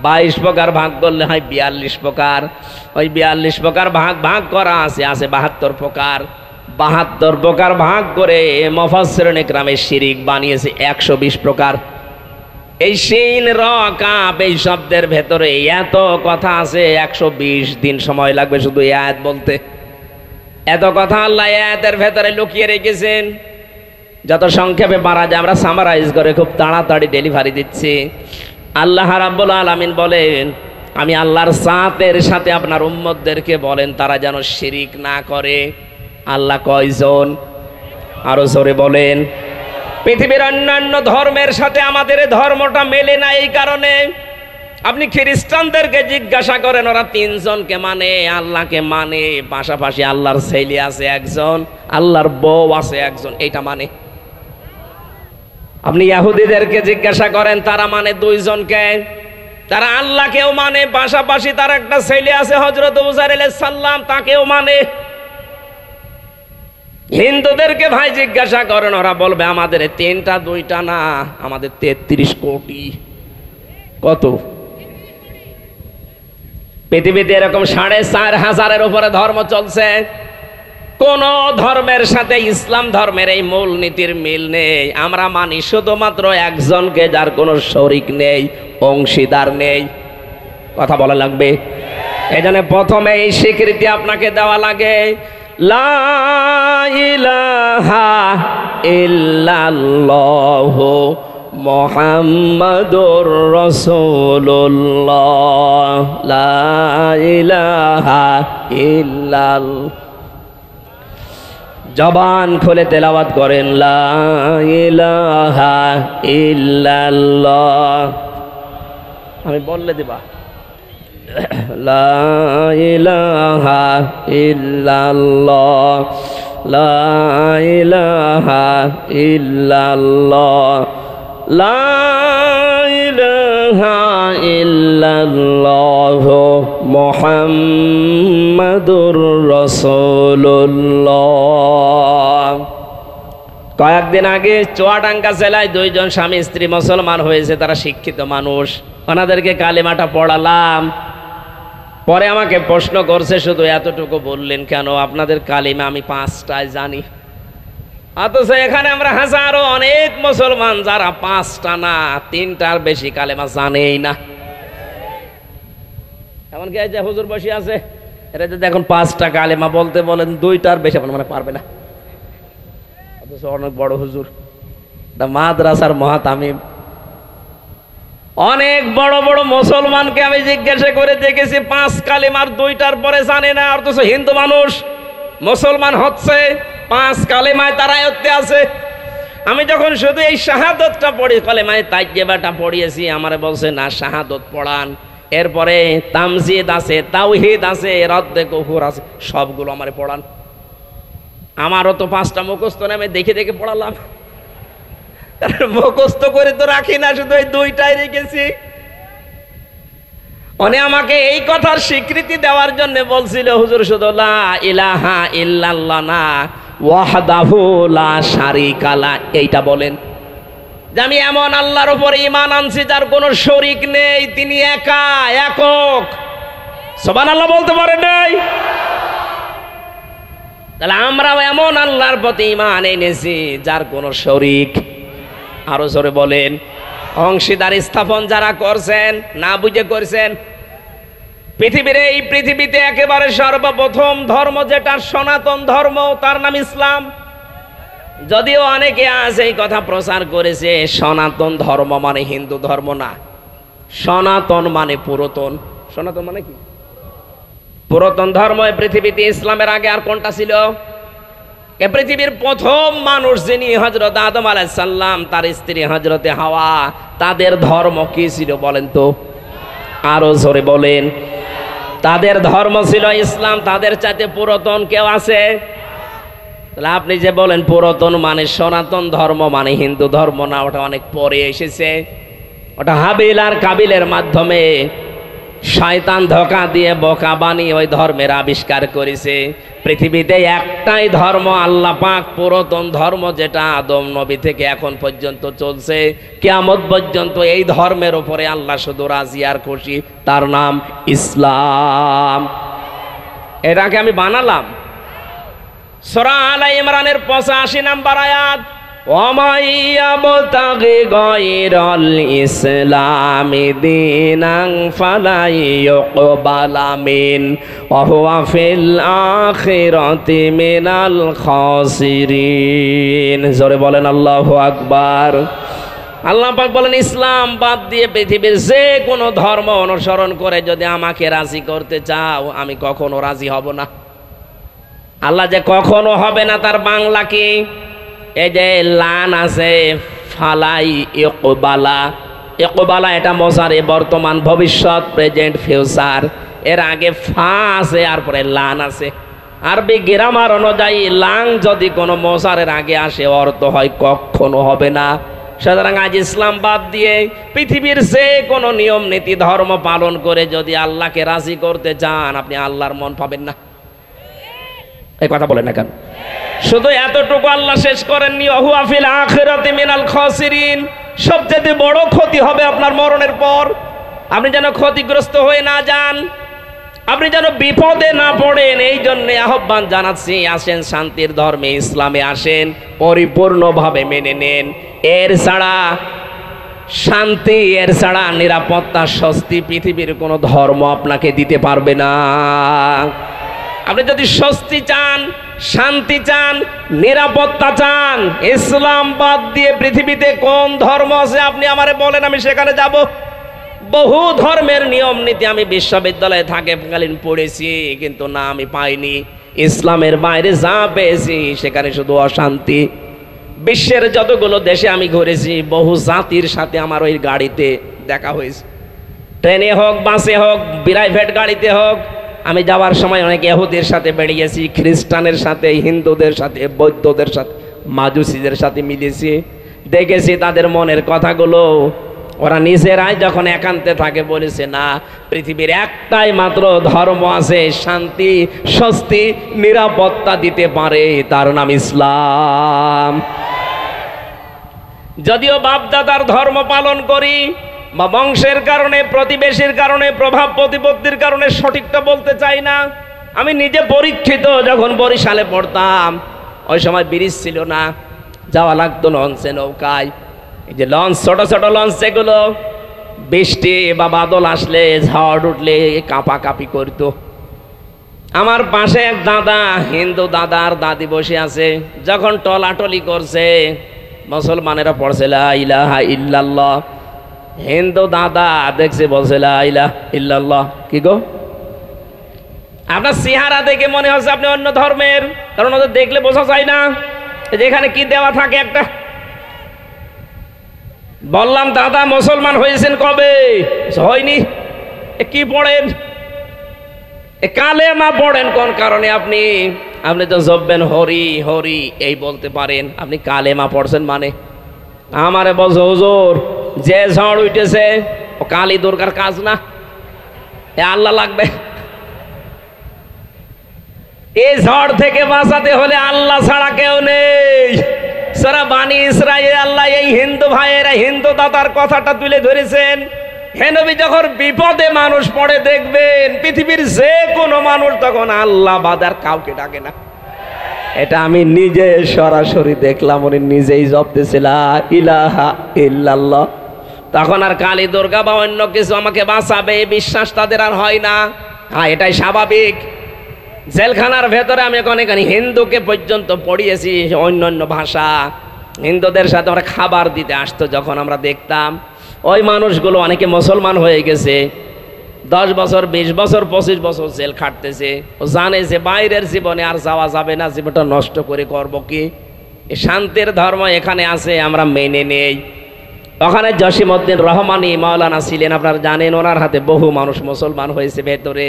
22 প্রকার ভাগ করলে হয় 42 প্রকার। ওই 42 প্রকার ভাগ করা আছে 72 প্রকার। 72 প্রকার ভাগ করে মুফাসসিরিন ইকরামে শিরিক বানিয়েছে 120 প্রকার। এই শিন র কাফ এই শব্দের ভেতরে এত কথা আছে, 120 দিন সময় লাগবে শুধু এই আয়াত বলতে। এত কথা আল্লাহ আয়াতের ভেতরে লুকিয়ে রেখেছেন। যত সংক্ষেপে পারা যায় আমরা সামারাইজ করে খুব তাড়াতাড়ি ডেলিভারি দিচ্ছি। আল্লাহ রাব্বুল আলামিন বলেন, আমি আল্লাহর জাতের সাথে আপনার উম্মতদেরকে বলেন তারা যেন শিরিক না করে। আল্লাহ কয়জন? আরো জোরে বলেন। পৃথিবীর অন্যান্য ধর্মের সাথে আমাদের ধর্মটা মেলে না। এই কারণে আপনি খ্রিস্টানদেরকে জিজ্ঞাসা করেন, ওরা 3 জনকে মানে, আল্লাহকে মানে, পাশাপাশি আল্লাহর ছেলে আছে একজন, আল্লাহর বউ আছে একজন, এইটা মানে। আপনি ইহুদিদেরকে জিজ্ঞাসা করেন, তারা মানে 2 জনকে, তারা আল্লাহকেও মানে, পাশাপাশি তার একটা ছেলে আছে হযরত উযাইর আলাইহিস সালাম, তাকেও মানে। হিন্দুদেরকে ভাই জিজ্ঞাসা করেন, ওরা বলবে আমাদের 3টা 2টা না, আমাদের 33 কোটি। কত? পৃথিবীতে এরকম 4,500-এর উপরে ধর্ম চলছে। কোন ধর্মের সাথে ইসলাম ধর্মের এই মূল নীতির মিল নেই। আমরা মানি শুধুমাত্র একজনকে, যার কোনো শরীক নেই, অংশীদার নেই। কথা বলা লাগবে। এই জন্য প্রথমে এই স্বীকৃতি আপনাকে দেওয়া লাগে, লা ইলাহা ইল্লাল্লাহু মুহাম্মাদুর রাসূলুল্লাহ, লা ইলাহা ইল্লাল্লাহ। জবান খুলে তেলাওয়াত করেন, লা ইলাহা ইল্লাল্লাহ। আমি বললে দিবা, লা ইলাহা ইল্লাল্লাহ, লা ইলাহা ইল্লাল্লাহ, লা ইলাহা ইল্লাল্লাহ মুহাম্মাদুর রাসূলুল্লাহ। কয়েকদিন আগে চুয়াডাঙ্গা জেলায় 2 জন স্বামী স্ত্রী মুসলমান হয়েছে। তারা শিক্ষিত মানুষ, ওনাদেরকে কালিমাটা পড়ালাম। পরে আমাকে প্রশ্ন করছে, শুধু এতটুকু বললেন কেন? আপনাদের কালিমা আমি 5টায় জানি, অথচ এখানে আমরা হাজারো অনেক মুসলমান যারা 5টা না 3টার বেশি কালেমা জানেই না। এমনকি এই যে হুজুর বসে আছে, এরা যদি এখন 5টা কালেমা বলতে বলেন 2টার বেশি মানে পারবে না, অথচ অনেক বড় হুজুর, মাদ্রাসার মহাতামিম। অনেক বড় বড় মুসলমানকে আমি জিজ্ঞাসা করে দেখেছি 5 কালেমার 2টার পরে জানে না, অথচ হিন্দু মানুষ মুসলমান হচ্ছে 5 কালেমায় তারা আয়ত্তে আছে। আমি যখন শুধু এই শাহাদতটা পড়ি, কালেমায়ে তাইয়্যিবাটা পড়িয়েছি, আমারে বলছে না শাহাদত পড়ান, এরপরে তামজিদ আছে, তাওহীদ আছে, রদ্দে কুফর আছে, সবগুলো আমারে পড়ান। আমারও তো 5টা মুখস্থ না, আমি দেখে দেখে পড়ালাম। মুখস্থ করে তো রাখি না, শুধু এই 2টাই রেখেছি। উনি আমাকে এই কথার স্বীকৃতি দেওয়ার জন্য বলছিল, হুজুর শুধু লা ইলাহা ইল্লাল্লাহ না, ওয়াহদাহু লা শারীকা লা, এইটা বলেন যে আমি এমন আল্লাহর উপর ঈমান আনছি যার কোনো শরীক নেই, তিনি একা একক। সুবহানাল্লাহ বলতে পারেন নাই? তাহলে আমরাও এমন আল্লাহর প্রতি ঈমান এনেছি যার কোনো শরীক, আরো জোরে বলেন, অংশীদার স্থাপন যারা করছেন না বুঝে করছেন। পৃথিবীর এই পৃথিবীতে একেবারে সর্বপ্রথম ধর্ম যেটা সনাতন ধর্ম, তার নাম ইসলাম। যদিও অনেকে আজ এই কথা প্রচার করেছে সনাতন ধর্ম মানে হিন্দু ধর্ম না, সনাতন মানে পুরাতন। সনাতন মানে কি? পুরাতন ধর্ম। এই পৃথিবীতে ইসলামের আগে আর কোনটা ছিল? এ পৃথিবীর প্রথম মানুষ যিনি হযরত আদম আলাইহিস সালাম, তার স্ত্রী হযরতে হাওয়া, তাদের ধর্ম কি ছিল বলেন তো? আরো জোরে বলেন। তাদের ধর্ম ছিল ইসলাম। তাদের চাইতে পুরাতন কেউ আছে? তাহলে আপনি যে বলেন পুরাতন মানে সনাতন ধর্ম মানে হিন্দু ধর্ম না, ওটা অনেক পরে এসেছে। ওটা হাবিল আর কাবিলের মাধ্যমে শয়তান ধোঁকা দিয়ে বোকা বানিয়ে ওই ধর্মের আবিষ্কার করেছে। পৃথিবীতে একটাই ধর্ম আল্লাহ পাক, পুরাতন ধর্ম যেটা আদম নবী থেকে এখন পর্যন্ত চলছে, কিয়ামত পর্যন্ত এই ধর্মের উপরে আল্লাহ শুধু রাজি আর খুশি, তার নাম ইসলাম। এটাকে আমি বানালাম। সূরা আলে ইমরানের 85 নম্বর আয়াত, ওয়ামাইয়াবতাগি গায়রাল ইসলামি দীনান ফালা ইউকবালা মিন ওয়া হুয়া ফিল আখিরাতি মিনাল খাসিরিন। জোরে বলেন আল্লাহু আকবার। আল্লাহ পাক বলেন ইসলাম বাদ দিয়ে পৃথিবীর যে কোনো ধর্ম অনুসরণ করে যদি আমাকে রাজি করতে চাও, আমি কখনো রাজি হব না। আল্লাহ যে কখনো হবে না তার বাংলা কি? এই যে লান আছে, ফালাই ইকবালা। ইকবালা এটা মোজারে, বর্তমান, ভবিষ্যৎ, প্রেজেন্ট, ফিউচার। এর আগে ফা আছে আর পরে লান আছে। আরবি গ্রামার অনুযায়ী লাং যদি কোনো মোজারের আগে আসে অর্থ হয় কখনো হবে না। সুতরাং আজ ইসলাম বাদ দিয়ে পৃথিবীর যে কোনো নিয়ম নীতি ধর্ম পালন করে যদি আল্লাহকে রাজি করতে চান, আপনি আল্লাহর মন পাবেন না। এই কথা বলেন না কেন? শুধু এতটুকু আল্লাহ শেষ করেননি, ওয়া ফিল আখিরাতি মিনাল খাসিরিন। সবচেয়ে বড় ক্ষতি হবে আপনার মরণের পর। আপনি যেন ক্ষতিগ্রস্ত হয়ে না যান, আপনি যেন বিপদে না পড়েন, এই জন্য আহ্বান জানাচ্ছি, আসেন শান্তির ধর্মে ইসলামে আসেন, পরিপূর্ণভাবে মেনে নেন। এর ছাড়া শান্তি, এর ছাড়া নিরাপত্তা, স্বস্তি পৃথিবীর কোনো ধর্ম আপনাকে দিতে পারবে না। আপনি যদি স্বস্তি চান, শান্তি চান, নিরাপত্তা চান, ইসলাম বাদ দিয়ে পৃথিবীতে কোন ধর্ম আছে আপনি আমারে বলেন, আমি সেখানে যাব। বহু ধর্মের নিয়ম নীতি আমি বিশ্ববিদ্যালয়ে থাকাকালীন পড়েছি, কিন্তু না আমি পাইনি। ইসলামের বাইরে যা পেয়েছি সেখানে শুধু অশান্তি। বিশ্বের যতগুলো দেশে আমি ঘুরেছি, বহু জাতির সাথে আমার ওই গাড়িতে দেখা হয়েছে, ট্রেনে হোক, বাসে হোক, প্রাইভেট গাড়িতে হোক। আমি যাওয়ার সময় অনেক ইহুদির সাথে বেরিয়েছি, খ্রিস্টানের সাথে, হিন্দুদের সাথে, বৌদ্ধদের সাথে, মাজুসিদের সাথে মিলেছি, দেখেছি তাদের মনের কথাগুলো। ওরা নিজেরাই যখন একান্তে থাকে বলেছে, না, পৃথিবীর একটাই মাত্র ধর্ম আছে শান্তি, স্বস্তি, নিরাপত্তা দিতে পারে, তার নাম ইসলাম। যদিও বাপদাদার ধর্ম পালন করি বা বংশের কারণে, প্রতিবেশীর কারণে, প্রভাব প্রতিপত্তির কারণে সঠিকটা বলতে চাই না। আমি নিজে পরীক্ষিত। যখন বরিশালে পড়তাম ওই সময় ব্রিজ ছিল না, যাওয়া লাগতো লঞ্চে, নৌকায়। এই যে লঞ্চ, ছোট ছোট লঞ্চ, যেগুলো বৃষ্টি বা বাদল আসলে, ঝড় উঠলে কাঁপাকাঁপি করতো। আমার পাশে এক দাদা, হিন্দু দাদা আর দাদি বসে আছে। যখন টলাটলি করছে, মুসলমানেরা পড়ছে লা ইলাহা ইল্লাল্লাহ, হিন্দু দাদা দেখছে বলছে লা ইলাহা ইল্লাল্লাহ। কি গো, আপনার চেহারা দেখে মনে হচ্ছে আপনি অন্য ধর্মের, কারণ ওদের দেখলে বোঝা যায় না যেখানে কি দেওয়া থাকে একটা। বললাম, দাদা মুসলমান হয়েছেন কবে? হয়নি। কি পড়েন? কালেমা পড়েন কোন কারণে? আপনি আপনি তো জপবেন হরি হরি, এই বলতে পারেন, আপনি কালেমা পড়ছেন মানে? আমারে বলছে, হুজুর যে ঝড় উঠেছে ও কালী দুর্গার কাজ না, এ আল্লাহ লাগবে। এই ঝড় থেকে বাঁচাতে হলে আল্লাহ ছাড়া কেউ নেই। সূরা বানী ইসরাঈল আল্লাহ এই হিন্দু ভাইয়েরা, হিন্দু দাদার কথাটা তুলে ধরেছেন। হে নবী, যখন বিপদে মানুষ পড়ে দেখবেন পৃথিবীর যে কোনো মানুষ তখন আল্লাহ বাদ আর কাউকে ডাকে না। এটা আমি নিজে সরাসরি দেখলাম, উনি নিজেই জপতেছে লা ইলাহা ইল্লাল্লাহ তখন আর কালী দুর্গা বা অন্য কিছু আমাকে বাঁচাবে এই বিশ্বাস তাদের আর হয় না। হ্যাঁ, এটাই স্বাভাবিক। জেলখানার ভেতরে আমি অনেকখানি হিন্দুকে পর্যন্ত পড়িয়েছি, অন্য অন্য ভাষা। হিন্দুদের সাথে আমরা খাবার দিতে আসতো, যখন আমরা দেখতাম ওই মানুষগুলো অনেকে মুসলমান হয়ে গেছে, 10 বছর 20 বছর 25 বছর জেল খাটতেছে। ও জানে যে বাইরের জীবনে আর যাওয়া যাবে না, জীবনটা নষ্ট করে করব কি। এই শান্তির ধর্ম এখানে আছে, আমরা মেনে নেই। ওখানে জসিমউদ্দিন রহমানি মাওলানা ছিলেন, আপনারা জানেন, ওনার হাতে বহু মানুষ মুসলমান হয়েছে ভেতরে।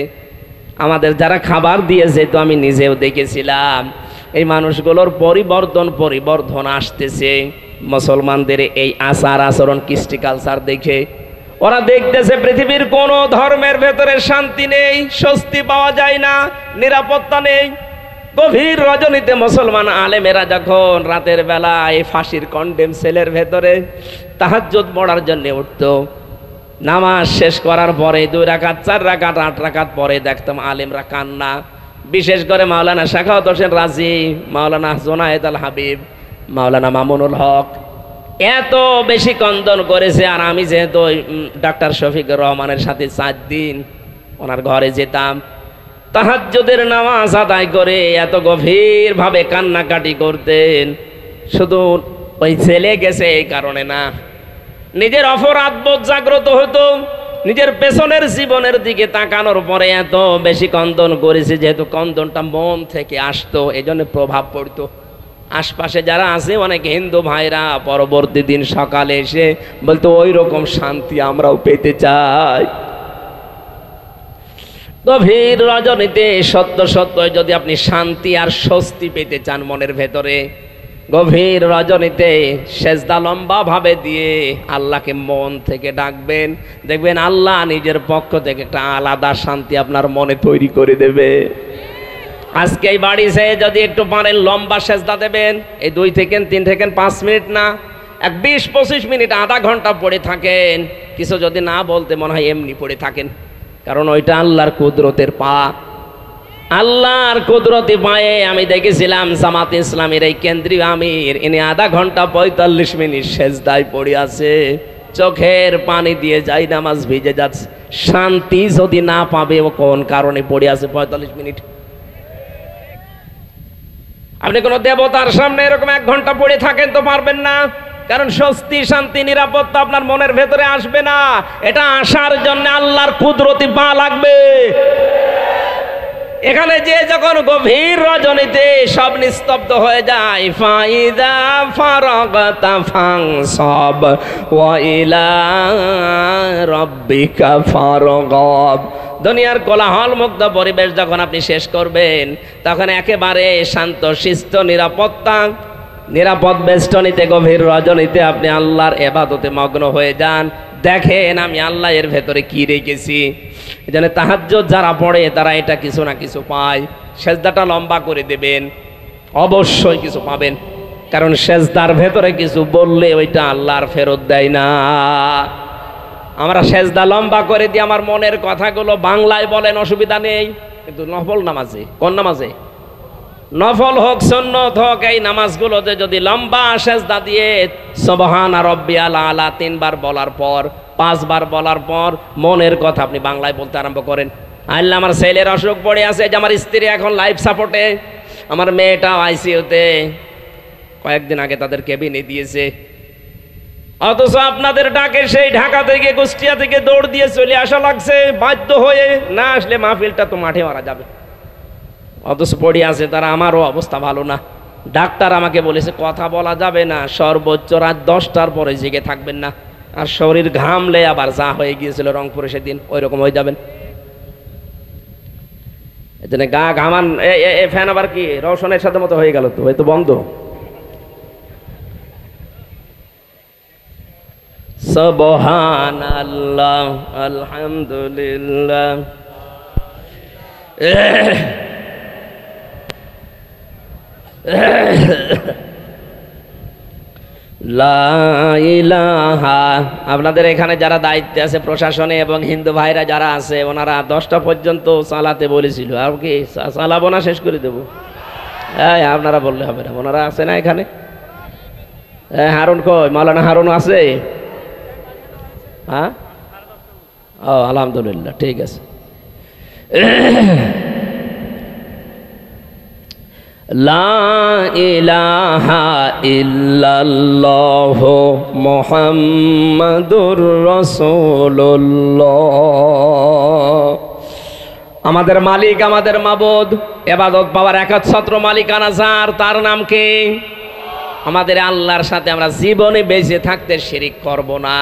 আমাদের যারা খাবার দিয়েছে তো আমি নিজেও দেখেছিলাম, এই মানুষগুলোর পরিবর্ধন আসতেছে মুসলমানদের এই আচার আচরণ কৃষ্টি কালচার দেখে। ওরা দেখতেছে পৃথিবীর কোনো ধর্মের ভেতরে শান্তি নেই, স্বস্তি পাওয়া যায় না, নিরাপত্তা নেই। গভীর রজনীতে মুসলমান আলেমেরা যখন রাতের বেলা এই ফাঁসির কন্ডেম সেলের ভেতরে তাহাজ্জুদ পড়ার জন্য উঠত, নামাজ শেষ করার পরে 2 রাকাত 4 রাকাত 8 রাকাত পরে দেখতাম আলেমরা কান্না। বিশেষ করে মাওলানা শাখাওয়াত হোসেন রাজি, মাওলানা জোনায়েদ আল হাবিব, মাওলানা মামুনুল হক এত বেশি কন্দন করেছে। আর আমি যেহেতু ডাক্তার শফিকুর রহমানের সাথে 4 দিন ওনার ঘরে যেতাম, তাহাজ্জুদের নামাজ আদায় করে এত গভীরভাবে কান্নাকাটি করতেন। শুধু ওই ছেলে গেছে এই কারণে না, নিজের অপরাধবোধ জাগ্রত হতো। নিজের পেছনের জীবনের দিকে তাকানোর পরে এত বেশি কন্দন করেছে, যেহেতু কন্দনটা মন থেকে আসতো, এই জন্য প্রভাব পড়তো। আশপাশে যারা আছে অনেক হিন্দু ভাইরা পরবর্তী দিন সকালে এসে বলতো ওই রকম শান্তি আমরাও পেতে চাই। গভীর রজনীতে সত্য যদি আপনি শান্তি আর স্বস্তি পেতে চান মনের ভেতরে, গভীর রজনীতে সেজদা লম্বা ভাবে দিয়ে আল্লাহকে মন থেকে ডাকবেন, দেখবেন আল্লাহ নিজের পক্ষ থেকে একটা আলাদা শান্তি আপনার মনে তৈরি করে দেবে। আজকে এই বাড়ি সে যদি একটু পারেন লম্বা সেজদা দেবেন, এই 2 থেকে 3 থেকে 5 মিনিট না, 20-25 মিনিট, আধা ঘন্টা পড়ে থাকেন। কিছু যদি না বলতে মনে হয় এমনি পড়ে থাকেন, কারণ ওইটা আল্লাহর কুদরতের পা। আল্লাহর কুদরতি পায়ে আমি দেখেছিলাম জামাত ইসলামের এই কেন্দ্রীয় আমির, ইনি আধা ঘন্টা 45 মিনিট সেজদায় পড়ে আছে, চোখের পানি দিয়ে যাই নামাজ ভিজে যাচ্ছে। শান্তি যদি না পাবে ও কোন কারণে পড়ে আছে 45 মিনিট? আপনি কোনো দেবতার সামনে এরকম 1 ঘন্টা পড়ে থাকেন তো পারবেন না, কারণ স্বস্তি শান্তি নিরাপত্তা আপনার মনের ভেতরে আসবে না। এটা আসার জন্য আল্লাহর কুদরতি পা লাগবে। এখানে যে যখন গভীর রজনীতে সব নিস্তব্ধ হয়ে যায়, ফাইদা ফারাগতা ফানসাব ওয়া ইলা রাব্বিকা ফারগাব। দুনিয়ার কোলাহল মুক্ত পরিবেশ যখন আপনি শেষ করবেন, তখন একেবারে শান্ত শিষ্ট নিরাপদ বেষ্টনীতে গভীর রজনীতে আপনি আল্লাহর ইবাদতে মগ্ন হয়ে যান। দেখেন আমি আল্লাহ এর ভেতরে কি রেখেছি। এজন্য তাহাজ্জুদ যারা পড়ে তারা এটা কিছু না কিছু পায়। সেজদাটা লম্বা করে দেবেন, অবশ্যই কিছু পাবেন, কারণ সেজদার ভেতরে কিছু বললে ওইটা আল্লাহর ফেরত দেয় না। আমরা সেজদা লম্বা করে দিই, আমার মনের কথাগুলো বাংলায় বলেন, অসুবিধা নেই, কিন্তু নফল নামাজে, কোন নামাজে, নফল হোক সুন্নত হোক, এই নামাজগুলোতে যদি লম্বা সেজদা দিয়ে সুবহান রাব্বিয়াল আলা 3 বার বলার পর, 5 বার বলার পর মনের কথা আপনি বাংলায় বলতে আরম্ভ করেন। আল্লাহ আমার ছেলের অসুখ পড়ে আছে, যে আমার স্ত্রী এখন লাইফ সাপোর্টে, আমার মেয়েটা আইসিইউতে, কয়েকদিন আগে তাদের কেবিনে দিয়েছে, অথচ আপনাদের ডাকে সেই ঢাকা থেকে কুষ্টিয়া থেকে দৌড় দিয়ে চলে আসা লাগছে বাধ্য হয়ে, না আসলে মাহফিলটা তো মাঠে মারা যাবে। অথচ পড়ে আছে তারা, আমারও অবস্থা ভালো না। ডাক্তার আমাকে বলেছে কথা বলা যাবে না, সর্বোচ্চ রাত 10টার পরে জেগে থাকবেন না, আর শরীর ঘামলে আবার যা হয়ে গিয়েছিল রংপুরে সেদিন ওই রকম হয়ে যাবেন। এজন্য গা ঘামান, এ ফ্যান আবার কি রওশনের সাথে মতো হয়ে গেল, তো হয়তো বন্ধ। সুবহানাল্লাহ আলহামদুলিল্লাহ লা ইলাহা। আপনাদের এখানে যারা দায়িত্বে আছে প্রশাসনে এবং হিন্দু ভাইরা যারা আছে, ওনারা 10টা পর্যন্ত চালাতে বলেছিল, আর কি চালাবো না, শেষ করে দেবো? হ্যাঁ, আপনারা বললে হবে না, ওনারা আছে না এখানে? হ্যাঁ, হারুন কই, মাওলানা হারুন আছে? হ্যাঁ, ও আলহামদুলিল্লাহ, ঠিক আছে। লা ইলাহা ইল্লাল্লাহ মুহাম্মাদুর রাসূলুল্লাহ। আমাদের মালিক, আমাদের মাবুদ, ইবাদত পাওয়ার একচ্ছত্র মালিকানা যার, তার নাম কি? আমাদের আল্লাহর সাথে আমরা জীবনে বেঁচে থাকতে শিরিক করব না।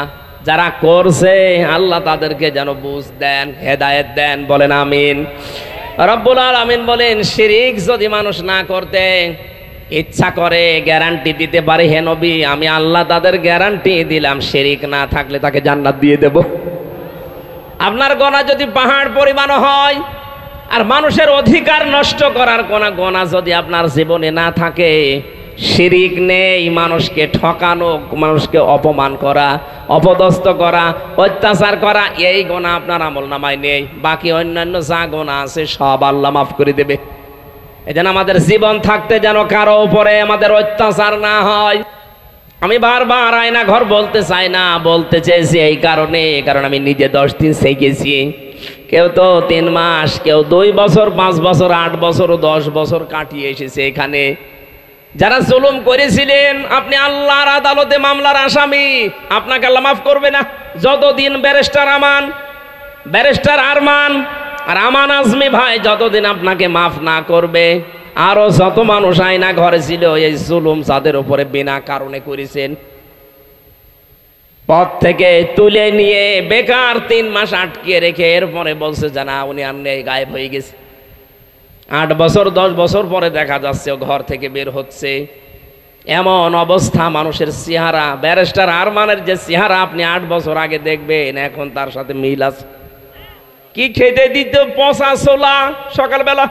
যারা করছে আল্লাহ তাদেরকে যেন বুঝ দেন, হেদায়েত দেন, বলেন আমিন। রব্বুল আলামিন বলেন, শিরিক যদি মানুষ না করতে ইচ্ছা করে গ্যারান্টি দিতে পারে, হে নবী আমি আল্লাহ তাদের গ্যারান্টি দিলাম, শিরিক না থাকলে তাকে জান্নাত দিয়ে দেব। আপনার গোনা যদি পাহাড় পরিমাণ হয়, আর মানুষের অধিকার নষ্ট করার কোন গোনা যদি আপনার জীবনে না থাকে, শিরিক নেই, মানুষকে ঠকানো, মানুষকে অপমান করা, অপদস্থ করা, অত্যাচার করা, এই গোনা আপনার আমলনামায় নেই। বাকি অন্যান্য যা গোনা আছে সব আল্লাহ মাফ করে দেবে। এজন্য আমাদের জীবন থাকতে যেন কারো উপরে আমাদের অত্যাচার না হয়। আমি বারবার আয়না ঘর বলতে চাই না, বলতে চেয়েছি এই কারণে, কারণ আমি নিজে 10 দিন শিখেছি। কেউ তো 3 মাস, কেউ 2 বছর, 5 বছর, 8 বছর, 10 বছর কাটিয়ে এসেছে এখানে। যারা জুলুম করেছিলেন, আপনি আল্লাহর আদালতে মামলার আসামি, আপনাকে আল্লাহ মাফ করবে না। যতদিন ব্যারিস্টার আরমান আর আমান আজমি ভাই যতদিন আপনাকে মাফ না করবে, আরো যত মানুষ আয়না ঘরে ছিল এই জুলুম যাদের উপরে বিনা কারণে করেছেন, পদ থেকে তুলে নিয়ে বেকার 3 মাস আটকে রেখে এরপরে বলছে জানা উনি আর নেই, গায়েব হয়ে গেছে। 8 বছর 10 বছর পরে দেখা যাচ্ছে ও ঘর থেকে বের হচ্ছে। এমন অবস্থা মানুষের চেহারা। ব্যারিস্টার আরমানের যে চেহারা আপনি 8 বছর আগে দেখবেন, এখন তার সাথে মিল আছে। কি খেতে দিত? পচা ছোলা সকালবেলা,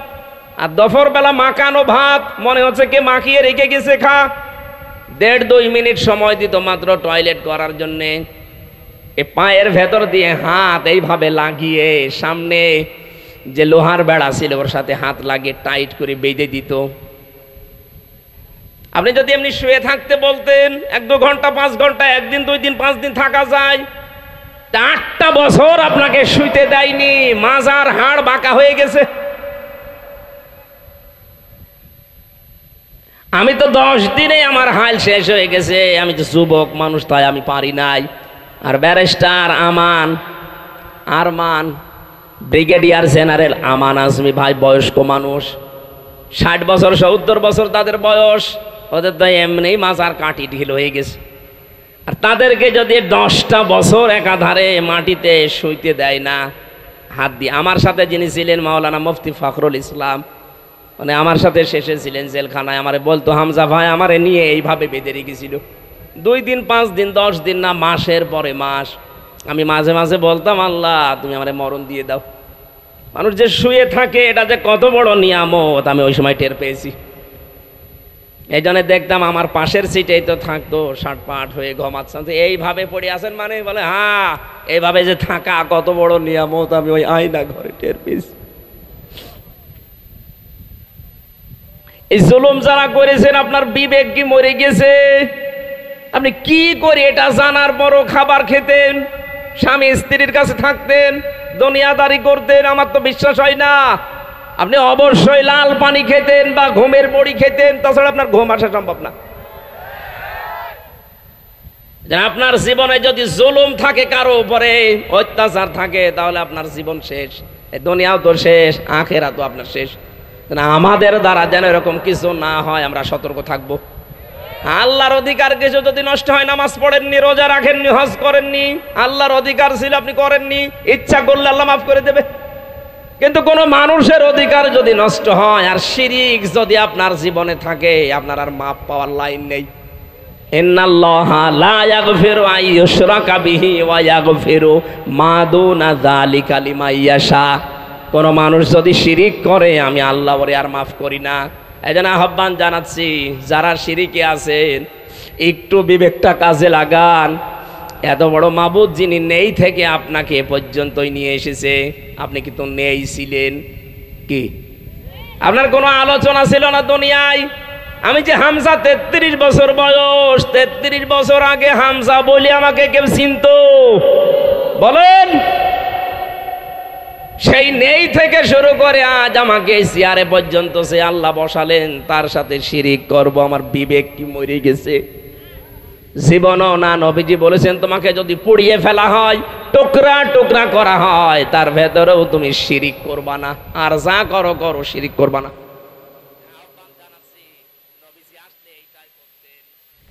আর দুপুর বেলা মাখানো ভাত, মনে হচ্ছে কে মাখিয়ে রেখে গেছে, খা। 1.5-2 মিনিট সময় দিত মাত্র টয়লেট করার জন্যে। এ পায়ের ভেতর দিয়ে হাত এইভাবে লাগিয়ে, সামনে যে লোহার বেড়া ছিল ওর সাথে হাত লাগিয়ে টাইট করে বেঁধে দিত। আপনি যদি এমনি শুয়ে থাকতে বলতেন 1-2 ঘন্টা, 5 ঘন্টা, 1 দিন 2 দিন 5 দিন থাকা যায়। 8টা বছর আপনাকে শুইতে দেয়নি, মাজার হাড় বাঁকা হয়ে গেছে। আমি তো 10 দিনে আমার হাল শেষ হয়ে গেছে। আমি তো যুবক মানুষ, তাই আমি পারি নাই। আর ব্যারিস্টার আরমান, ব্রিগেডিয়ার জেনারেল আমান আজমি ভাই বয়স্ক মানুষ, 60 বছর 70 বছর তাদের বয়স। ওদের তো এমনি মাজার কাটি ঢিল হয়ে গেছে। আর তাদেরকে যদি 10টা বছর একাধারে মাটিতে শুইতে দেয় না হাত দিয়ে। আমার সাথে যিনি ছিলেন মাওলানা মুফতি ফখরুল ইসলাম, মানে আমার সাথে শেষে ছিলেন জেলখানায়, আমারে বলতো হামজা ভাই আমারে নিয়ে এইভাবে বেঁধে রেখেছিল। 2 দিন 5 দিন 10 দিন না, মাসের পরে মাস। আমি মাঝে মাঝে বলতাম আল্লাহ তুমি আমারে মরণ দিয়ে দাও। মানুষ যে শুয়ে থাকে এটা যে কত বড় নিয়ামত আমি ওই সময় টের পেয়েছি। এই জন্য দেখতাম আমার পাশের সিটেই তো থাকতো, 60-65 হয়ে ঘুমাচ্ছেন, এইভাবে পড়ে আছেন, মানে বলে হ্যাঁ এইভাবে যে থাকা কত বড় নিয়ামত আমি ওই আয়না ঘরে টের পেয়েছি। এই জুলুম যারা করেছেন আপনার বিবেক কি মরে গেছে? আপনি কি করে এটা জানার পরও খাবার খেতেন, স্বামী স্ত্রীর কাছে থাকতেন, দুনিয়াদারি করতেন? আমার তো বিশ্বাস হয় না। আপনি অবশ্যই লাল পানি খেতেন বা ঘুমের বড়ি খেতেন, তাছাড়া আপনার ঘুম আসা সম্ভব না। আপনার জীবনে যদি জুলুম থাকে, কারো উপরে অত্যাচার থাকে, তাহলে আপনার জীবন শেষ। এই দুনিয়াও তো শেষ, আখেরাত তো আপনার শেষ। আমাদের দ্বারা যেন এরকম কিছু না হয় আমরা সতর্ক থাকবো। আল্লাহর অধিকার কিছু যদি নষ্ট হয়, নামাজ পড়েননি, রোজা রাখেননি, হজ করেননি, আল্লাহর অধিকার ছিল আপনি করেননি, ইচ্ছা করলে আল্লাহ মাফ করে দেবে। কিন্তু কোনো মানুষের অধিকার যদি নষ্ট হয় আর শিরিক যদি আপনার জীবনে থাকে, আপনার আর মাফ পাওয়ার লাইন নেই। ইন্নাল্লাহা লা ইয়াগফিরু আন ইউশরাকা বিহি ওয়া ইয়াগফিরু মা দুনা যালিকা লিমান ইয়াশা। কোন মানুষ যদি শিরিক করে আমি আল্লাহ ওরে আর মাফ করি না। এজন্য আহ্বান জানাচ্ছি, যারা শিরিকে আছেন একটু বিবেকটা কাজে লাগান। এত বড় মাবুদ যিনি নেই থেকে আপনাকে এ পর্যন্তই নিয়ে এসেছে, আপনি কিন্তু নেই ছিলেন কি? আপনার কোনো আলোচনা ছিল না দুনিয়ায়। আমি যে হামজা 33 বছর বয়স, 33 বছর আগে হামজা বলি আমাকে কেউ চিনতো? বলেন। সেই নেই থেকে শুরু করে আজ আমাকে চেয়ারে পর্যন্ত সে আল্লাহ বসালেন, তার সাথে শিরিক করব, আমার বিবেক কি মরে গেছে? জীবনও না। নবীজি বলেছেন তোমাকে যদি পুড়িয়ে ফেলা হয়, টুকরা টুকরা করা হয়, তার ভেতরেও তুমি শিরিক করবা না, আর যা করো করো, শিরিক করবা না।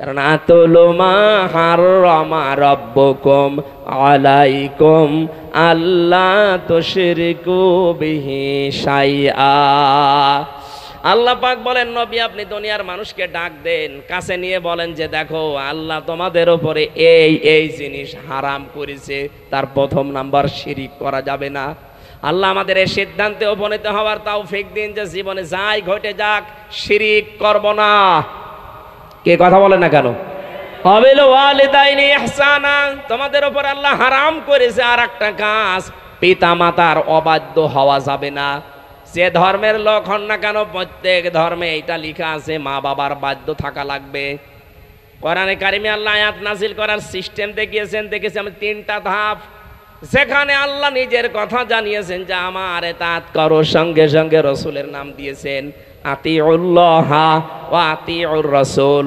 কারণ আতুলু মা হাররামা রাব্বুকুম আলাইকুম আল্লা তুশরিকু বিহি শাইআ। আল্লাহ পাক বলেন নবী আপনি দুনিয়ার মানুষকে ডাক দেন, কাছে নিয়ে বলেন যে দেখো আল্লাহ তোমাদের উপরে এই এই জিনিস হারাম করেছে, তার প্রথম নাম্বার শিরিক করা যাবে না। আল্লাহ আমাদের এই সিদ্ধান্তে উপনীত হওয়ার তৌফিক দিন যে জীবনে যাই ঘটে যাক শিরিক করব না। কে কথা বলে না কেন? ওয়াবিল ওয়ালিদাইনি ইহসানা, তোমাদের উপর আল্লাহ হারাম করেছে আর একটা কাজ, পিতা মাতার অবাধ্য হওয়া যাবে না। যে ধর্মের লোক হন না কেন, প্রত্যেক ধর্মে এটা লেখা আছে মা বাবার বাধ্য থাকা লাগবে। কোরআনে কারিমে আল্লাহ আয়াত নাজিল করার সিস্টেম দেখিয়েছেন, দেখেছি আমি 3টা ধাপ, সেখানে আল্লাহ নিজের কথা জানিয়েছেন যে আমার এতাত করো, সঙ্গে সঙ্গে রসুলের নাম দিয়েছেন আতিউল্লাহ ওয়া আতিউর রাসূল।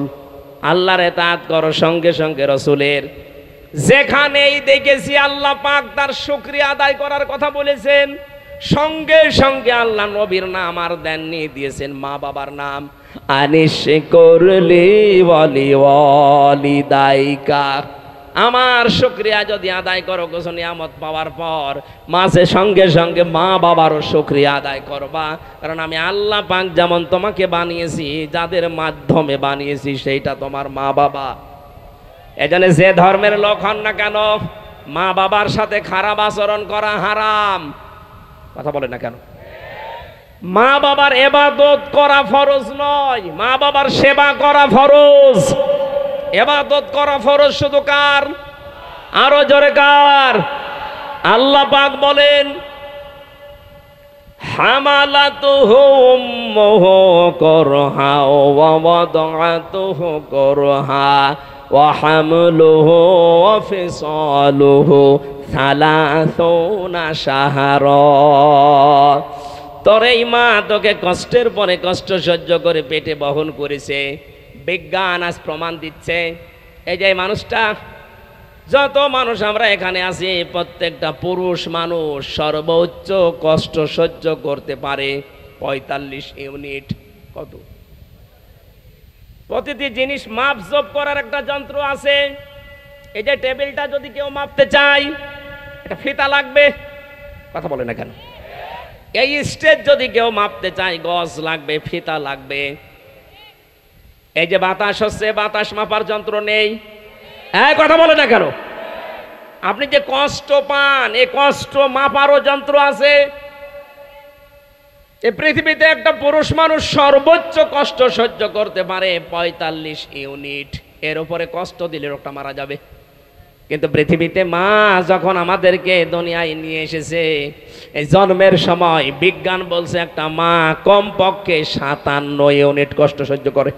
আল্লাহর এতাত করো, সঙ্গে সঙ্গে রসুলের। যেখানেই দেখেছি আল্লাহ পাক তার শুকরিয়া আদায় করার কথা বলেছেন, সঙ্গে সঙ্গে আল্লাহ নবীর নাম আর দেননি, দিয়েছেন মা বাবার নাম। আনিশ করলি ওয়ালি ওয়ালিদাইকা, আমার শুকরিয়া যদি আদায় করো কিছু নিয়ামত পাওয়ার পর, মাঝে সঙ্গে সঙ্গে মা বাবারও শুকরিয়া আদায় করবা। কারণ আমি আল্লাহ পাক যেমন তোমাকে বানিয়েছি, যাদের মাধ্যমে বানিয়েছি সেইটা তোমার মা বাবা। এজন্য যে ধর্মের লোক হন না কেন, মা বাবার সাথে খারাপ আচরণ করা হারাম। কথা বলে না কেন? মা বাবার ইবাদত করা ফরজ নয়, মা বাবার সেবা করা ফরজ। ইবাদত করা ফরজ শুধু কার? আরো জোরে কার? আল্লাহ পাক বলেন হামালাতুহু উম্মুহু করহা ওয়া ওয়াদাআতুহু করহা ওয়া হামলুহু ওয়া ফিসালুহু 30 শাহরা। তোর এই মা তোকে কষ্টের পরে কষ্ট সহ্য করে পেটে বহন করেছে। বিজ্ঞান আজ প্রমাণ দিচ্ছে, এই যে মানুষটা, যত মানুষ আমরা এখানে আছি, প্রত্যেকটা পুরুষ মানুষ সর্বোচ্চ কষ্ট সহ্য করতে পারে 45 ইউনিট। কত? প্রতিটি জিনিস মাপজোপ করার একটা যন্ত্র আছে। এই যে টেবিলটা যদি কেউ মাপতে চায়, এটা ফিতা লাগবে। কথা বলে না কেন? এই স্টেজ যদি কেউ মাপতে চায়, গজ লাগবে, ফিতা লাগবে। এই যে বাতাস হচ্ছে, বাতাস মাপার যন্ত্র নেই। হ্যাঁ, কথা বলে না কেন? আপনি যে কষ্ট পান, এই কষ্ট মাপারও যন্ত্র আছে। এই পৃথিবীতে একটা পুরুষ মানুষ সর্বোচ্চ কষ্ট সহ্য করতে পারে 45 ইউনিট। এর উপরে কষ্ট দিলে লোকটা মারা যাবে। কিন্তু পৃথিবীতে মা যখন আমাদেরকে দুনিয়ায় নিয়ে এসেছে, এই জন্মের সময় বিজ্ঞান বলছে একটা মা কমপক্ষে 57 ইউনিট কষ্ট সহ্য করে।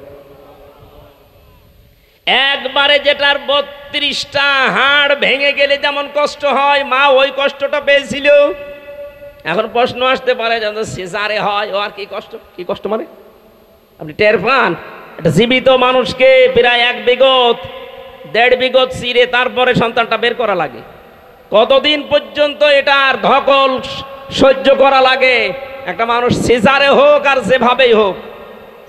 একবারে যেটার 32টা হাড় ভেঙে গেলে যেমন কষ্ট হয়, মা ওই কষ্টটা পেয়েছিল। এখন প্রশ্ন আসতে পারে যেন সিজারে হয়, ও আর কি কষ্ট? কি কষ্ট মানে আপনি টের পান? একটা জীবিত মানুষকে প্রায় 1 বিঘত 1.5 বিঘত চিরে তারপরে সন্তানটা বের করা লাগে। কতদিন পর্যন্ত এটার ধকল সহ্য করা লাগে? একটা মানুষ সিজারে হোক আর যেভাবেই হোক,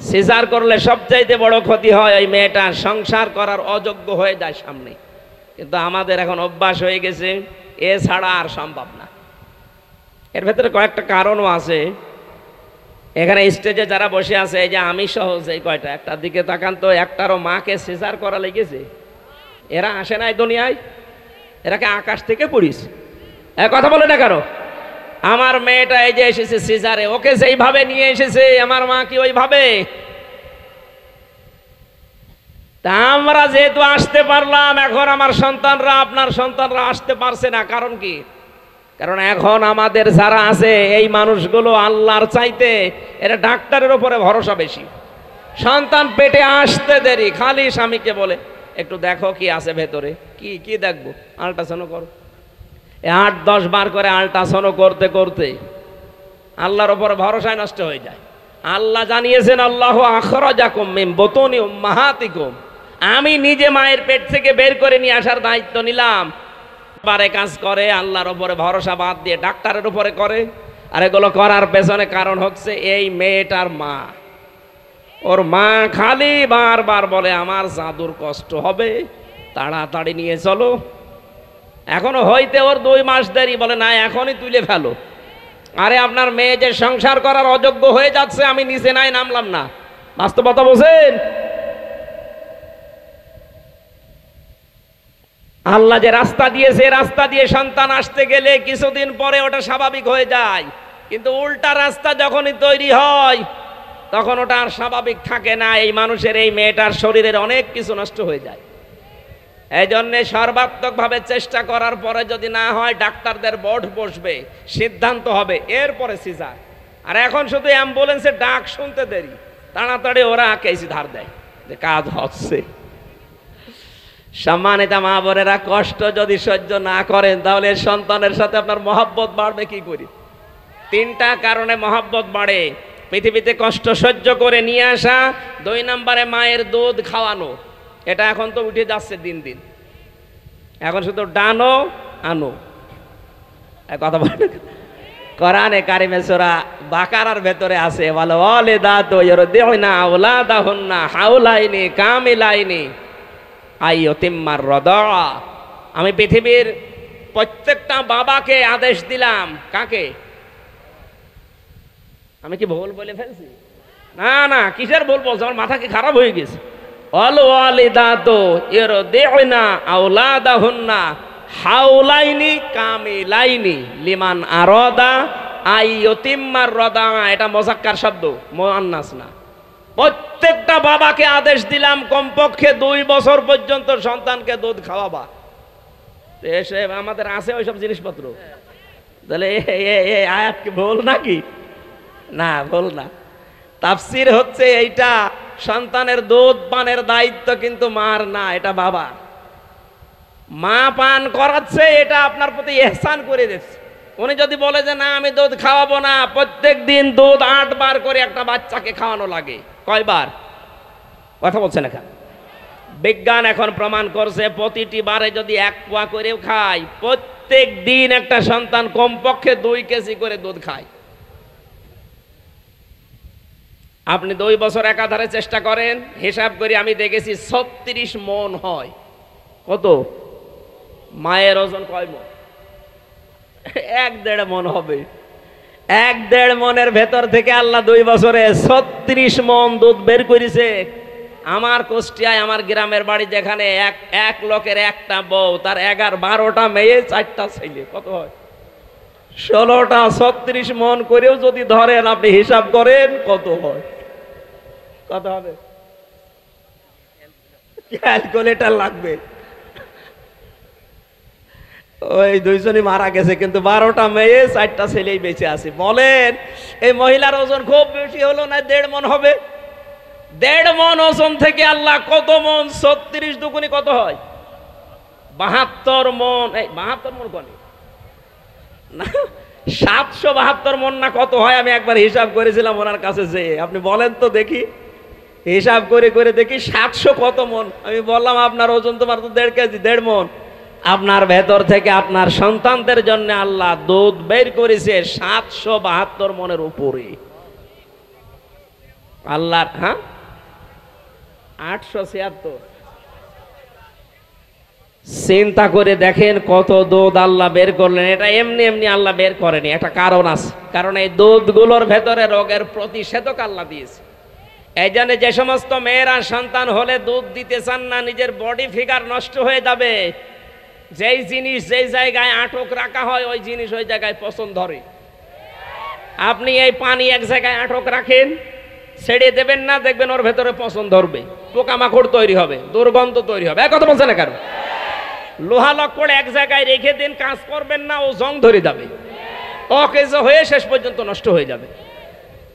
সিজার করলে সবচাইতে বড় ক্ষতি হয়, ওই মেয়েটা সংসার করার অযোগ্য হয়ে যায় সামনে। কিন্তু আমাদের এখন অভ্যাস হয়ে গেছে, এ ছাড়া আর সম্ভব না। এর ভেতরে কয়েকটা কারণও আছে। এখানে স্টেজে যারা বসে আছে, এই যে আমি সহ এই কয়টা, একটার দিকে তাকান তো, একটারও মাকে সিজার করা লেগেছে। এরা আসে নাই দুনিয়ায়, এরাকে আকাশ থেকে পড়িস। কথা বলে না কারো? আমার মেয়েটা এই যে এসেছে সিজারে, ওকে যেইভাবে নিয়ে এসেছে আমার মা কি ওইভাবে? তা আমরা যেহেতু আসতে পারলাম, এখন আমার সন্তানরা, আপনার সন্তানরা আসতে পারছে না। কারণ কি? কারণ এখন আমাদের যারা আছে এই মানুষগুলো আল্লাহর চাইতে এরা ডাক্তারের উপরে ভরসা বেশি। সন্তান পেটে আসতে দেরি, খালি স্বামীকে বলে একটু দেখো কি আছে ভেতরে। কি কি দেখবো? আল্ট্রাসাউন্ড করো। 8-10 বার করে আল্ট্রাসাউন্ড করতে করতে আল্লাহর উপর ভরসায় নষ্ট হয়ে যায়। আল্লাহ জানিয়েছেন আল্লাহু আখরাজাকুম মিন বুতুনি উম্মাহাতিকুম, আমি নিজে মায়ের পেট থেকে বের করে নিয়ে আসার দায়িত্ব নিলাম। বারে কাজ করে আল্লাহর উপরে ভরসা বাদ দিয়ে ডাক্তারের উপরে করে। আর এগুলো করার পেছনে কারণ হচ্ছে এই মেয়েটার মা। ওর মা খালি বারবার বলে আমার জাদুর কষ্ট হবে, তাড়াতাড়ি নিয়ে চলো। এখনো হইতে ওর 2 মাস দেরি, বলে না এখনই তুলে ফেলো। আরে আপনার মেয়ে যে সংসার করার অযোগ্য হয়ে যাচ্ছে, আমি নিচে নাই নামলাম না। বাস্তবতা বোঝেন? আল্লাহ যে রাস্তা দিয়েছে, রাস্তা দিয়ে সন্তান আসতে গেলে কিছুদিন পরে ওটা স্বাভাবিক হয়ে যায়, কিন্তু উল্টা রাস্তা যখনই তৈরি হয় তখন ওটা আর স্বাভাবিক থাকে না। এই মানুষের, এই মেয়েটার শরীরের অনেক কিছু নষ্ট হয়ে যায়। এই জন্যে সর্বাত্মকভাবে চেষ্টা করার পরে যদি না হয়, ডাক্তারদের বোর্ড বসবে, সিদ্ধান্ত হবে, এরপরে সিজার। আর এখন শুধু অ্যাম্বুলেন্সের ডাক শুনতে দেরি, তাড়াতাড়ি ওরা কেসি ধার দেয় যে কাজ হচ্ছে। সম্মানিত মা বোনেরা, কষ্ট যদি সহ্য না করেন তাহলে সন্তানের সাথে আপনার মহব্বত বাড়বে কি করে? 3টা কারণে মহব্বত বাড়ে। পৃথিবীতে কষ্ট সহ্য করে নিয়ে আসা, 2 নম্বরে মায়ের দুধ খাওয়ানো। এটা এখন তো উঠে যাচ্ছে দিন দিন, এখন শুধু ডানো আনো। কথা বলে কোরআনে কারিমে সূরা বাকারার ভেতরে আছে, বলে ওয়ালিদাতু ইউরদিউনা আওলাদাহুন্না হাওলাইনি কামিলাইনি আইয়ুতিম্মার রাদা। আমি পৃথিবীর প্রত্যেকটা বাবাকে আদেশ দিলাম। কাকে? আমি কি ভুল বলে ফেলছি? না না, কিসের ভুল বলছো? আমার মাথা কি খারাপ হয়ে গেছে? অল ওয়ালিদাতু ইউরদিউনা আওলাদাহুন্না হাওলাইনি কামিলাইনি লিমান আরাদা আইয়ুতিম্মার রাদা। এটা মুযাক্কার শব্দ, মুআন্নাস না। প্রত্যেকটা বাবাকে আদেশ দিলাম কমপক্ষে 2 বছর পর্যন্ত সন্তানকে দুধ খাওয়াবা। এসে আমাদের আছে ওইসব জিনিসপত্র, তাহলে এই আয়াত কি ভুল নাকি? না, ভুল না। তাফসীর হচ্ছে এইটা, সন্তানের দুধ পানের দায়িত্ব কিন্তু মার না, এটা বাবা। মা পান করাচ্ছে, এটা আপনার প্রতি ইহসান করে দিচ্ছে। উনি যদি বলে যে না আমি দুধ খাওয়াবো না, প্রত্যেক দিন দুধ 8 বার করে একটা বাচ্চাকে খাওয়ানো লাগে। কয়বার? কথা বলছেন এখানে। বিজ্ঞান এখন প্রমাণ করছে প্রতিটি বারে যদি 1 পোয়া করেও খায়, প্রত্যেক দিন একটা সন্তান কমপক্ষে 2 কেজি করে দুধ খায়। আপনি 2 বছর একাধারে চেষ্টা করেন, হিসাব করে আমি দেখেছি 36 মণ হয়। কত? মায়ের ওজন কয় মণ? 1-1.5 মণ হবে। 1-1.5 মণের ভেতর থেকে আল্লাহ 2 বছরে 36 মণ দুধ বের করেছে। আমার কুষ্টিয়ায়, আমার গ্রামের বাড়ি, যেখানে এক লোকের একটা বউ, তার 11-12টা মেয়ে, 4টা ছেলে, কত হয়? 16টা। 36 মণ করেও যদি ধরেন, আপনি হিসাব করেন কত হয়? কত হবে? ক্যালকুলেটর লাগবে। ওই 2 জনই মারা গেছে, কিন্তু 12টা মেয়ে, 4টা ছেলেই বেঁচে আছে। বলেন এই মহিলার ওজন খুব বেশি হলো না? 1.5 মণ হবে। 1.5 মণ ওজন থেকে আল্লাহ কত মণ? 36 দুগুণে কত হয়? 72 মণ। এই 72 মণ কোন না, 772 মণ না কত হয়? আমি একবার হিসাব করেছিলাম ওনার কাছে যেয়ে। আপনি বলেন তো দেখি, হিসাব করে করে দেখি 700 কত মণ। আমি বললাম আপনার ওজন তো মাত্র 1.5 কেজি, 1.5 মণ। আপনার ভেতর থেকে আপনার সন্তানদের জন্য আল্লাহ দুধ বের করেছে 772 মণের উপরে। আল্লাহর, হ্যাঁ, 876। চিন্তা করে দেখেন কত দুধ আল্লাহ বের করলেন। এটা এমনি এমনি আল্লাহ বের করেনি, একটা কারণ আছে। কারণ এই দুধগুলোর ভেতরে রোগের প্রতিষেধক আল্লাহ দিয়েছে। এই জন্য যে সমস্ত মেয়েরা সন্তান হলে দুধ দিতে চান না, নিজের বডি ফিগার নষ্ট হয়ে যাবে, যেই জিনিস যেই জায়গায় আটক রাখা হয় ওই জিনিস ওই জায়গায় পছন্দ ধরে। আপনি এই পানি এক জায়গায় আটক রাখেন, ছেড়ে দেবেন না, দেখবেন ওর ভেতরে পছন্দ ধরবে, পোকামাকড় তৈরি হবে, দুর্গন্ধ তৈরি হবে। কথা বলছে না কারণ? লোহা লক্কড় এক জায়গায় রেখে দিন, কাজ করবেন না, ও জং ধরে যাবে, অকেজ হয়ে শেষ পর্যন্ত নষ্ট হয়ে যাবে।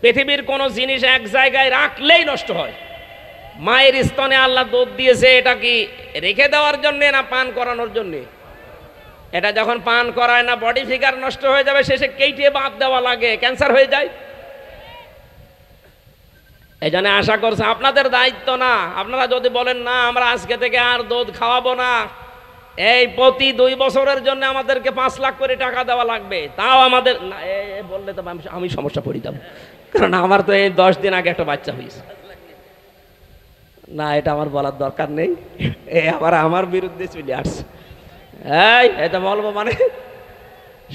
পৃথিবীর কোনো জিনিস এক জায়গায় রাখলেই নষ্ট হয়। মায়ের স্তনে আল্লাহ দুধ দিয়েছে, এটা কি রেখে দেওয়ার জন্যে না পান করানোর জন্যে? এটা যখন পান করায় না বডি ফিগার নষ্ট হয়ে যাবে, শেষে কেটে বাদ দেওয়া লাগে, ক্যান্সার হয়ে যায়। এই জন্য আশা করছে আপনাদের দায়িত্ব না, আপনারা যদি বলেন না আমরা আজকে থেকে আর দুধ খাওয়াবো না, এই প্রতি 2 বছরের জন্য আমাদেরকে 5 লাখ করে টাকা দেওয়া লাগবে, তাও আমাদের না বললে তো আমি সমস্যা পড়ে যাব, কারণ আমার তো এই 10 দিন আগে একটা বাচ্চা হয়েছে। না, এটা আমার বলার দরকার নেই, আবার আমার বিরুদ্ধে চলে আসছে। এটা বলবো মানে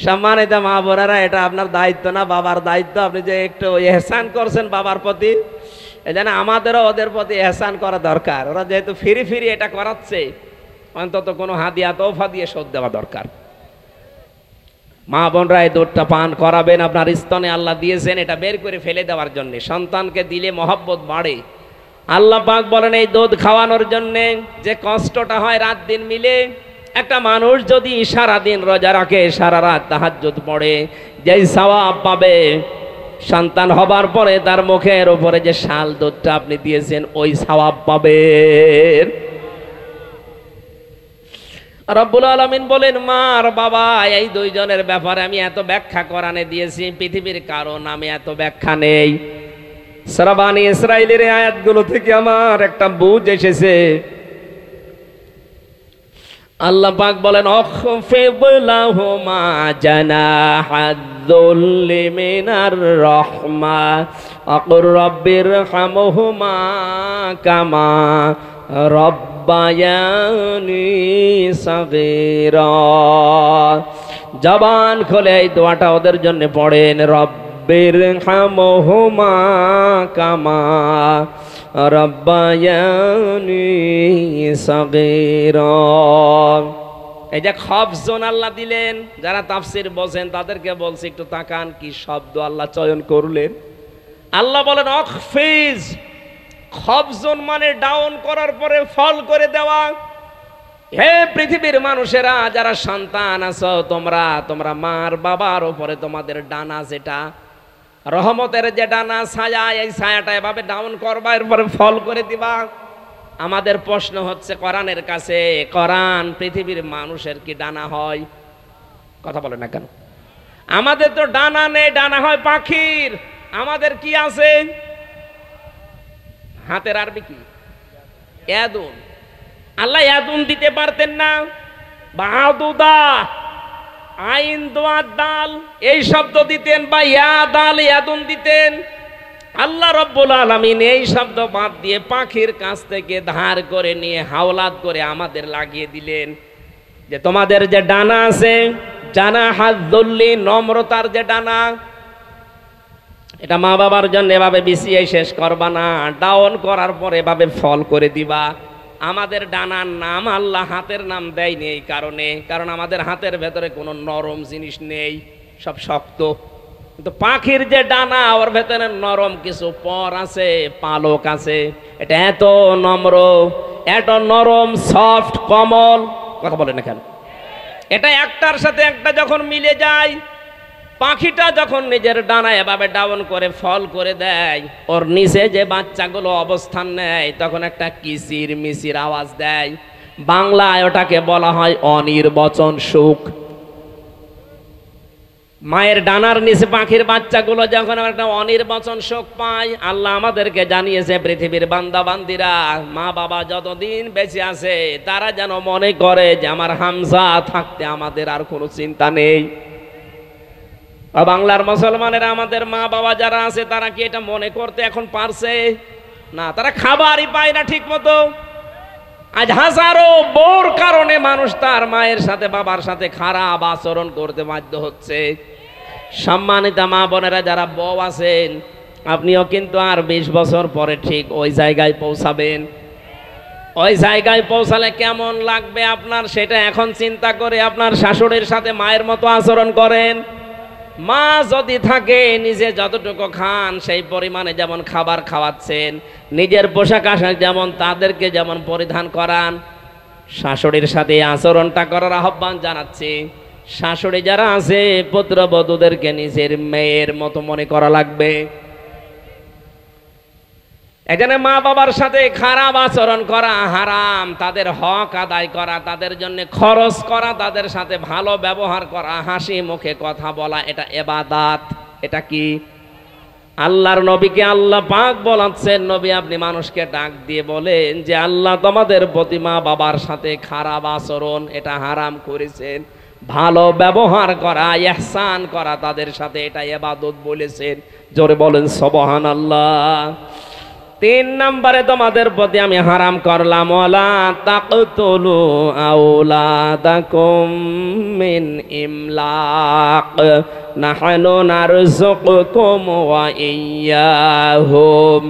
সম্মানিত মা বোনেরা, এটা আপনার দায়িত্ব না, বাবার দায়িত্ব। আপনি যে একটু এহসান করছেন বাবার প্রতি, এই জন্য আমাদেরও ওদের প্রতি এহসান করা দরকার। ওরা যেহেতু ফিরি এটা করাচ্ছে, অন্তত কোনো হাদিয়া তোফা দিয়ে শোধ দেওয়া দরকার। মা বোনরা এই দুধটা পান করাবেন, আপনার স্তনে আল্লাহ দিয়েছেন এটা বের করে ফেলে দেওয়ার জন্য। সন্তানকে দিলে মহব্বত বাড়ে। আল্লাহ পাক বলেন এই দুধ খাওয়ানোর জন্য যে কষ্টটা হয় রাত দিন মিলে, একটা মানুষ যদি সারাদিন রোজা রাখে, সারা রাত তাহাজ্জুদ পড়ে, যেই সওয়াব পাবে, সন্তান হবার পরে তার মুখের উপরে যে শাল দুধটা আপনি দিয়েছেন ওই সওয়াব পাবেন। রব্বুল আলামিন বলেন মা আর বাবা এই দুইজনের ব্যাপারে আমি এত ব্যাখ্যা কোরআনে দিয়েছি, পৃথিবীর কারণ আমি এত ব্যাখ্যা নেই। সূরা বনী ইসরাঈলের আয়াতগুলো থেকে আমার একটা বুঝ এসেছে। আল্লাহ পাক বলেন আখফিদ লাহুমা জানাহায-যুল্লি মিনার রাহমা আকুর রাব্বিরহামহুমা কামা রব্বায়ানি সাগীরা। জবান খুলে এই দোয়াটা ওদের জন্য পড়েন, রব্বিরহামহুমা কামা রব্বায়ানি সাগীরা। এই যে খফজন আল্লাহ দিলেন, যারা তাফসীর বোঝেন তাদেরকে বলছি একটু তাকান কি শব্দ আল্লাহ চয়ন করলেন। আল্লাহ বলেন আখফিজ, খফজন মানে ডাউন করার পরে ফল করে দেওয়া। হে পৃথিবীর মানুষেরা, যারা সন্তান আছো, তোমরা মার বাবার উপরে তোমাদের ডানা, যেটা রহমতের যে ডানা ছায়া, এই ছায়াটা এভাবে ডাউন করবা, এরপরে ফল করে দিবা। আমাদের প্রশ্ন হচ্ছে কোরআনের কাছে, কোরআন পৃথিবীর মানুষের কি ডানা হয়? কথা বলে না কেন? আমাদের তো ডানা নেই, ডানা হয় পাখির। আমাদের কি আছে? হাতের আরবি কি? ইয়াদুন। আল্লাহ ইয়াদুন দিতে পারতেন না? বাহাদুদা, আইন দোয়া দাল এই শব্দ দিতেন, বা ইয়া দাল ইয়াদুন দিতেন। আল্লাহ রব্বুল আলামিন এই শব্দ বাদ দিয়ে পাখির কাছ থেকে ধার করে নিয়ে হাওলাত করে আমাদের লাগিয়ে দিলেন, যে তোমাদের যে ডানা আছে, জানাহায-যুল্লি নম্রতার যে ডানা, এটা মা বাবার জন্য এভাবে বিছিয়ে শেষ করবা না, ডাউন করার পরে এভাবে ফল করে দিবা। আমাদের ডানার নাম আল্লাহ হাতের নাম দেয়নি এই কারণে, কারণ আমাদের হাতের ভেতরে কোনো নরম জিনিস নেই, সব শক্ত। কিন্তু পাখির যে ডানা, ওর ভেতরে নরম কিছু পর আছে, পালক আছে। এটা এত নম্র, এত নরম, সফট, কোমল। কথা বলে না কেন? এটা একটার সাথে একটা যখন মিলে যায়, পাখিটা যখন নিজের ডানা এভাবে ডাউন করে ফল করে দেয়, ওর নিচে যে বাচ্চাগুলো অবস্থান নেয়, তখন একটা কিচির মিচির আওয়াজ দেয়। বাংলায় ওটাকে বলা হয় অনির্বচন সুখ। মায়ের ডানার নিচে পাখির বাচ্চাগুলো যখন একটা অনির্বচন সুখ পায়, আল্লাহ আমাদেরকে জানিয়েছে পৃথিবীর বান্দা বান্দিরা, মা বাবা যতদিন বেঁচে আছে তারা যেন মনে করে যে আমার হামজা থাকতে আমাদের আর কোনো চিন্তা নেই। বাংলার মুসলমানেরা, আমাদের মা বাবা যারা আছে তারা কি এটা মনে করতে এখন পারছে? না, তারা খাবারই পায় না ঠিক মতো। আজ হাজারো বোর কারণে মানুষ তার মায়ের সাথে বাবার সাথে খারাপ আচরণ করতে বাধ্য হচ্ছে। সম্মানিত মা বোনেরা যারা বউ আছেন, আপনিও কিন্তু আর 20 বছর পরে ঠিক ওই জায়গায় পৌঁছাবেন। ওই জায়গায় পৌঁছালে কেমন লাগবে আপনার, সেটা এখন চিন্তা করে আপনার শাশুড়ির সাথে মায়ের মতো আচরণ করেন। মা যদি থাকে, নিজে যতটুকু খান সেই পরিমাণে যেমন খাবার খাওয়াচ্ছেন, নিজের পোশাক আশাক যেমন তাদেরকে যেমন পরিধান করান, শাশুড়ির সাথে আচরণটা করার আহ্বান জানাচ্ছি। শাশুড়ি যারা আছে, পুত্রবধূদেরকে নিজের মেয়ের মতো মনে করা লাগবে। এখানে মা বাবার সাথে খারাপ আচরণ করা হারাম, তাদের হক আদায় করা, তাদের জন্য খরচ করা, তাদের সাথে ভালো ব্যবহার করা, হাসি মুখে কথা বলা, এটা ইবাদত। এটা কি? আল্লাহর নবীকে আল্লাহ পাক বলাচ্ছেন, নবী আপনি মানুষকে ডাক দিয়ে বলেন যে আল্লাহ তোমাদের প্রতি মা বাবার সাথে খারাপ আচরণ এটা হারাম করেছেন, ভালো ব্যবহার করা, ইহসান করা তাদের সাথে এটা ইবাদত বলেছেন। জোরে বলেন সুবহানাল্লাহ। 3 নম্বরে তোমাদের প্রতি আমি হারাম করলাম ওয়ালা তাকতুলু আওলাদাকুম মিন ইমলাক নাহনু নারযুকুকুম ওয়া ইয়্যাহুম।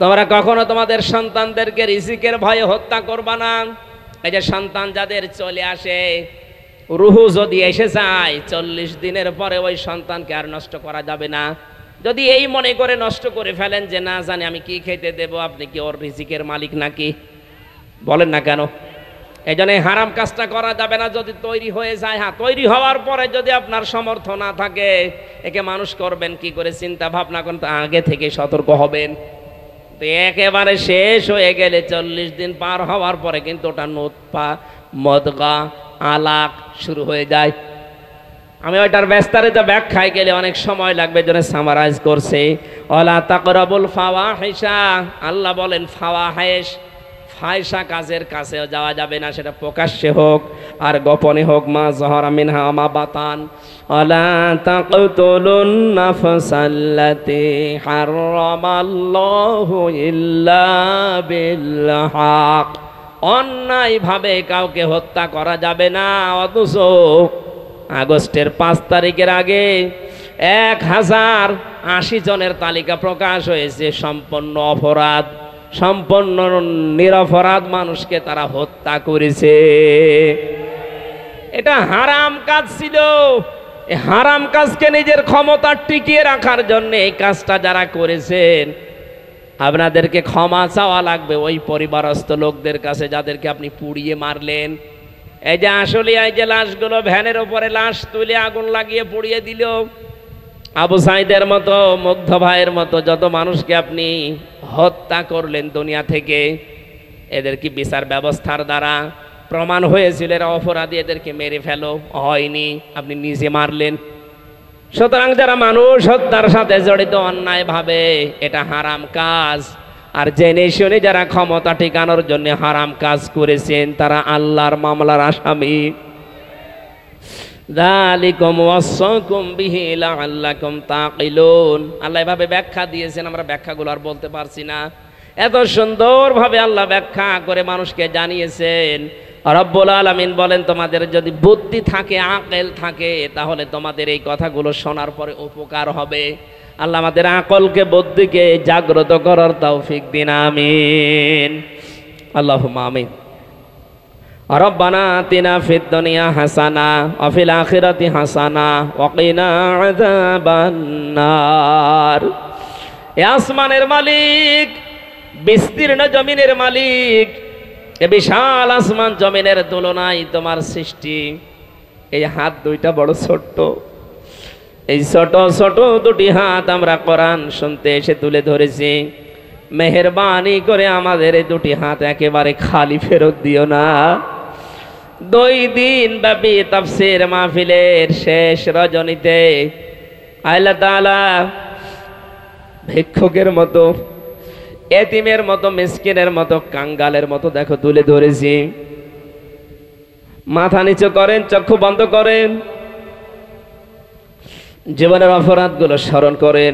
তোমরা কখনো তোমাদের সন্তানদেরকে রিজিকের ভয়ে হত্যা করবা না। এই যে সন্তান যাদের চলে আসে, রুহু যদি এসে যায় 40 দিনের পরে ওই সন্তানকে আর নষ্ট করা যাবে না। যদি এই মনে করে নষ্ট করে ফেলেন যে না জানি আমি কি খেতে দেব, আপনি কি ওর রিজিকের মালিক নাকি? বলেন না কেন? এই জন্য হারাম কাজটা করা যাবে না যদি তৈরি হয়ে যায়। হ্যাঁ, তৈরি হওয়ার পরে যদি আপনার সামর্থ্য না থাকে, একে মানুষ করবেন কি করে চিন্তা ভাবনা করেন, তো আগে থেকে সতর্ক হবেন। তো একেবারে শেষ হয়ে গেলে 40 দিন পার হওয়ার পরে কিন্তু ওটা নুতফা, মদগা, আলাক শুরু হয়ে যায়। আমি ওইটার বিস্তারিত ব্যাখ্যায় গেলে অনেক সময় লাগবে, জন্য সামারাইজ করছে ওয়ালা তাকরাবুল ফাওয়াহিশা। আল্লাহ বলেন ফাওয়াহিশ, ফাহিশা কাজের কাছে যাওয়া যাবে না, সেটা প্রকাশ্যে হোক আর গোপনে হোক। মা যাহারা মিনহা মা বাতান। ওয়ালা তাকতুলুন নাফসাল্লাতী হারামাল্লাহু ইল্লা বিল হক। অন্যায়ভাবে কাউকে হত্যা করা যাবে না। অথচ আগস্টের 5 তারিখের আগে 1080 জনের তালিকা প্রকাশ হয়েছে। সম্পূর্ণ অপরাধ, সম্পূর্ণ নিরপরাধ মানুষকে তারা হত্যা করেছে। এটা হারাম কাজ ছিল। এই হারাম কাজকে নিজের ক্ষমতা টিকিয়ে রাখার জন্য এই কাজটা যারা করেছেন, আপনাদেরকে ক্ষমা চাওয়া লাগবে ওই পরিবারস্থ লোকদের কাছে যাদেরকে আপনি পুড়িয়ে মারলেন। এই যে আসলে এই যে লাশগুলো ভ্যানের উপরে লাশ তুলে আগুন লাগিয়ে পুড়িয়ে দিল, আবু সাইদের মতো, মুগ্ধ ভাইয়ের মতো যত মানুষকে আপনি হত্যা করলেন দুনিয়া থেকে, এদের কি বিচার ব্যবস্থার দ্বারা প্রমাণ হয়েছিল এরা অপরাধী, এদেরকে মেরে ফেলো? হয়নি, আপনি নিজে মারলেন। সুতরাং যারা মানুষ হত্যার সাথে জড়িত অন্যায়ভাবে, এটা হারাম কাজ। আর জেনে শুনে যারা ক্ষমতা ঠিকানোর জন্য হারাম কাজ করেছেন, তারা আল্লাহর মামলার আসামি। যালিকুম ওয়াসাকুম বিহি লাআল্লাকুম তাকিলুন। আল্লাহ এভাবে ব্যাখ্যা দিয়েছেন, আমরা ব্যাখ্যাগুলো আর বলতে পারছি না। এত সুন্দরভাবে আল্লাহ ব্যাখ্যা করে মানুষকে জানিয়েছেন। রব্বুল আলামিন বলেন, তোমাদের যদি বুদ্ধি থাকে, আকল থাকে, তাহলে তোমাদের এই কথাগুলো শোনার পরে উপকার হবে। আল্লাহ আমাদের আকলকে, বুদ্ধিকে জাগ্রত করার তৌফিক দিন, আমিন। আল্লাহুম্মা আমিন। রব্বানা আতিনা ফিদ দুনিয়া হাসানা ওয়া ফিল আখিরাতি হাসানা ওয়া কিনা আযাবান নার। এ আসমানের মালিক, বিস্তীর্ণ জমিনের মালিক, এ বিশাল আসমান জমিনের তুলনায় তোমার সৃষ্টি। এই হাত দুইটা বড় ছোট্ট, এই ছোট ছোট দুটি হাত আমরা কোরআন শুনতে এসে তুলে ধরেছি। মেহেরবানি করে আমাদের এই দুটি হাত একেবারে খালি ফেরত দিও না। 2 দিন ব্যাপী তাফসীর মাহফিলের শেষ রজনীতে আল্লাহ তাআলা ভিক্ষুকের মতো, এতিমের মতো, মিসকিনের মতো, কাঙ্গালের মতো দেখো তুলে ধরেছি। মাথা নিচু করেন, চক্ষু বন্ধ করেন, জীবনের অপরাধগুলো স্মরণ করেন।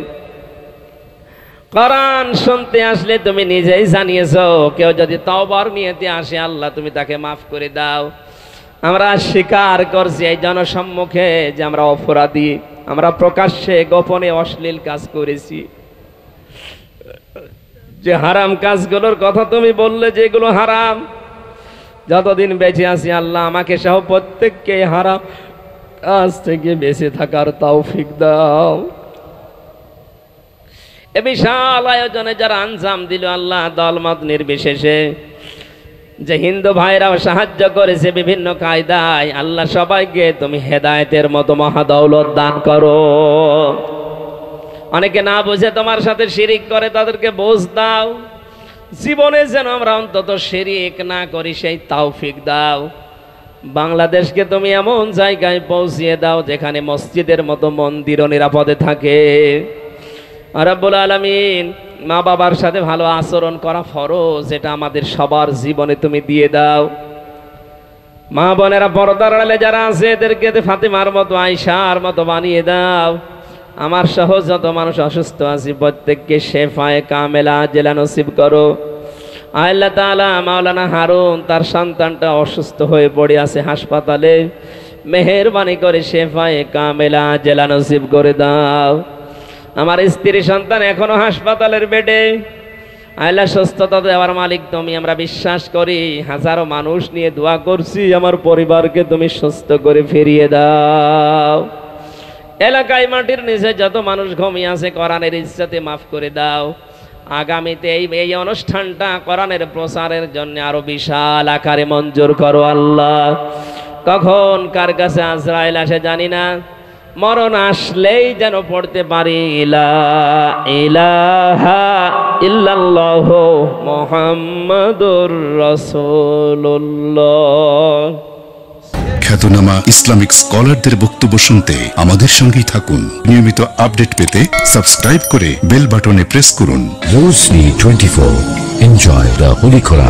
কোরআন শুনতে আসলে তুমি নিজেই জানিয়েছো, কেউ যদি তওবার নিয়তে আসে, আল্লাহ তুমি তাকে মাফ করে দাও। আমরা স্বীকার করছি এই জনসম্মুখে যে আমরা অপরাধী, আমরা প্রকাশ্যে গোপনে অশ্লীল কাজ করেছি। যে হারাম কাজগুলোর কথা তুমি বললে যেগুলো হারাম, যতদিন বেঁচে আছি আল্লাহ আমাকে সহ প্রত্যেককে হারাম কাজ থেকে বেঁচে থাকার তৌফিক দাও। এ বিশাল আয়োজনে যারা আঞ্জাম দিল আল্লাহ, দলমত নির্বিশেষে, যে হিন্দু ভাইরাও সাহায্য করেছে বিভিন্ন কায়দায়, আল্লাহ সবাইকে তুমি হেদায়েতের মতো মহাদৌলত দান করো। অনেকে না বুঝে তোমার সাথে শিরিক করে, তাদেরকে বোঝ দাও। জীবনে যেন আমরা অন্তত শিরিক না করি সেই তৌফিক দাও। বাংলাদেশকে তুমি এমন জায়গায় পৌঁছিয়ে দাও যেখানে মসজিদের মতো মন্দিরও নিরাপদে থাকে। রব্বুল আলামিন, মা বাবার সাথে ভালো আচরণ করা ফরজ, এটা আমাদের সবার জীবনে তুমি দিয়ে দাও। মা বোনেরা পর্দার আড়ালে যারা আছে এদেরকে ফাতিমার মতো, আয়েশার মতো বানিয়ে দাও। আমার সহ যত মানুষ অসুস্থ আছে প্রত্যেককে শেফায়ে কামেলা আজেলা নসিব করো। আল্লাহ তাআলা, মাওলানা হারুন তার সন্তানটা অসুস্থ হয়ে পড়ে আছে হাসপাতালে, মেহেরবানি করে শেফায়ে কামেলা আজেলা নসিব করে দাও। আমার স্ত্রী সন্তান এখনো হাসপাতালের বেডে, আল্লাহ সুস্থতা দেওয়ার মালিক তুমি, আমরা বিশ্বাস করি। হাজারো মানুষ নিয়ে দোয়া করছি, আমার পরিবারকে তুমি সুস্থ করে ফিরিয়ে দাও। এলাকায় মাটির নিচে যত মানুষ ঘুমিয়ে আছে কোরআনের ইজ্জতে মাফ করে দাও। আগামীতে এই অনুষ্ঠানটা কোরআনের প্রচারের জন্য আরো বিশাল আকারে মঞ্জুর করো আল্লাহ। কখন কার কাছে আজরাইল আসে জানি না, মরণ আসলেই যেন পড়তে পারি লা ইলাহা ইল্লাল্লাহু মুহাম্মাদুর রাসূলুল্লাহ। খ্যাতনামা ইসলামিক স্কলারদের বক্তব্য শুনতে আমাদের সঙ্গেই থাকুন। নিয়মিত আপডেট পেতে সাবস্ক্রাইব করে বেল বাটনে প্রেস করুন। Rosary 24. Enjoy the Holy Quran.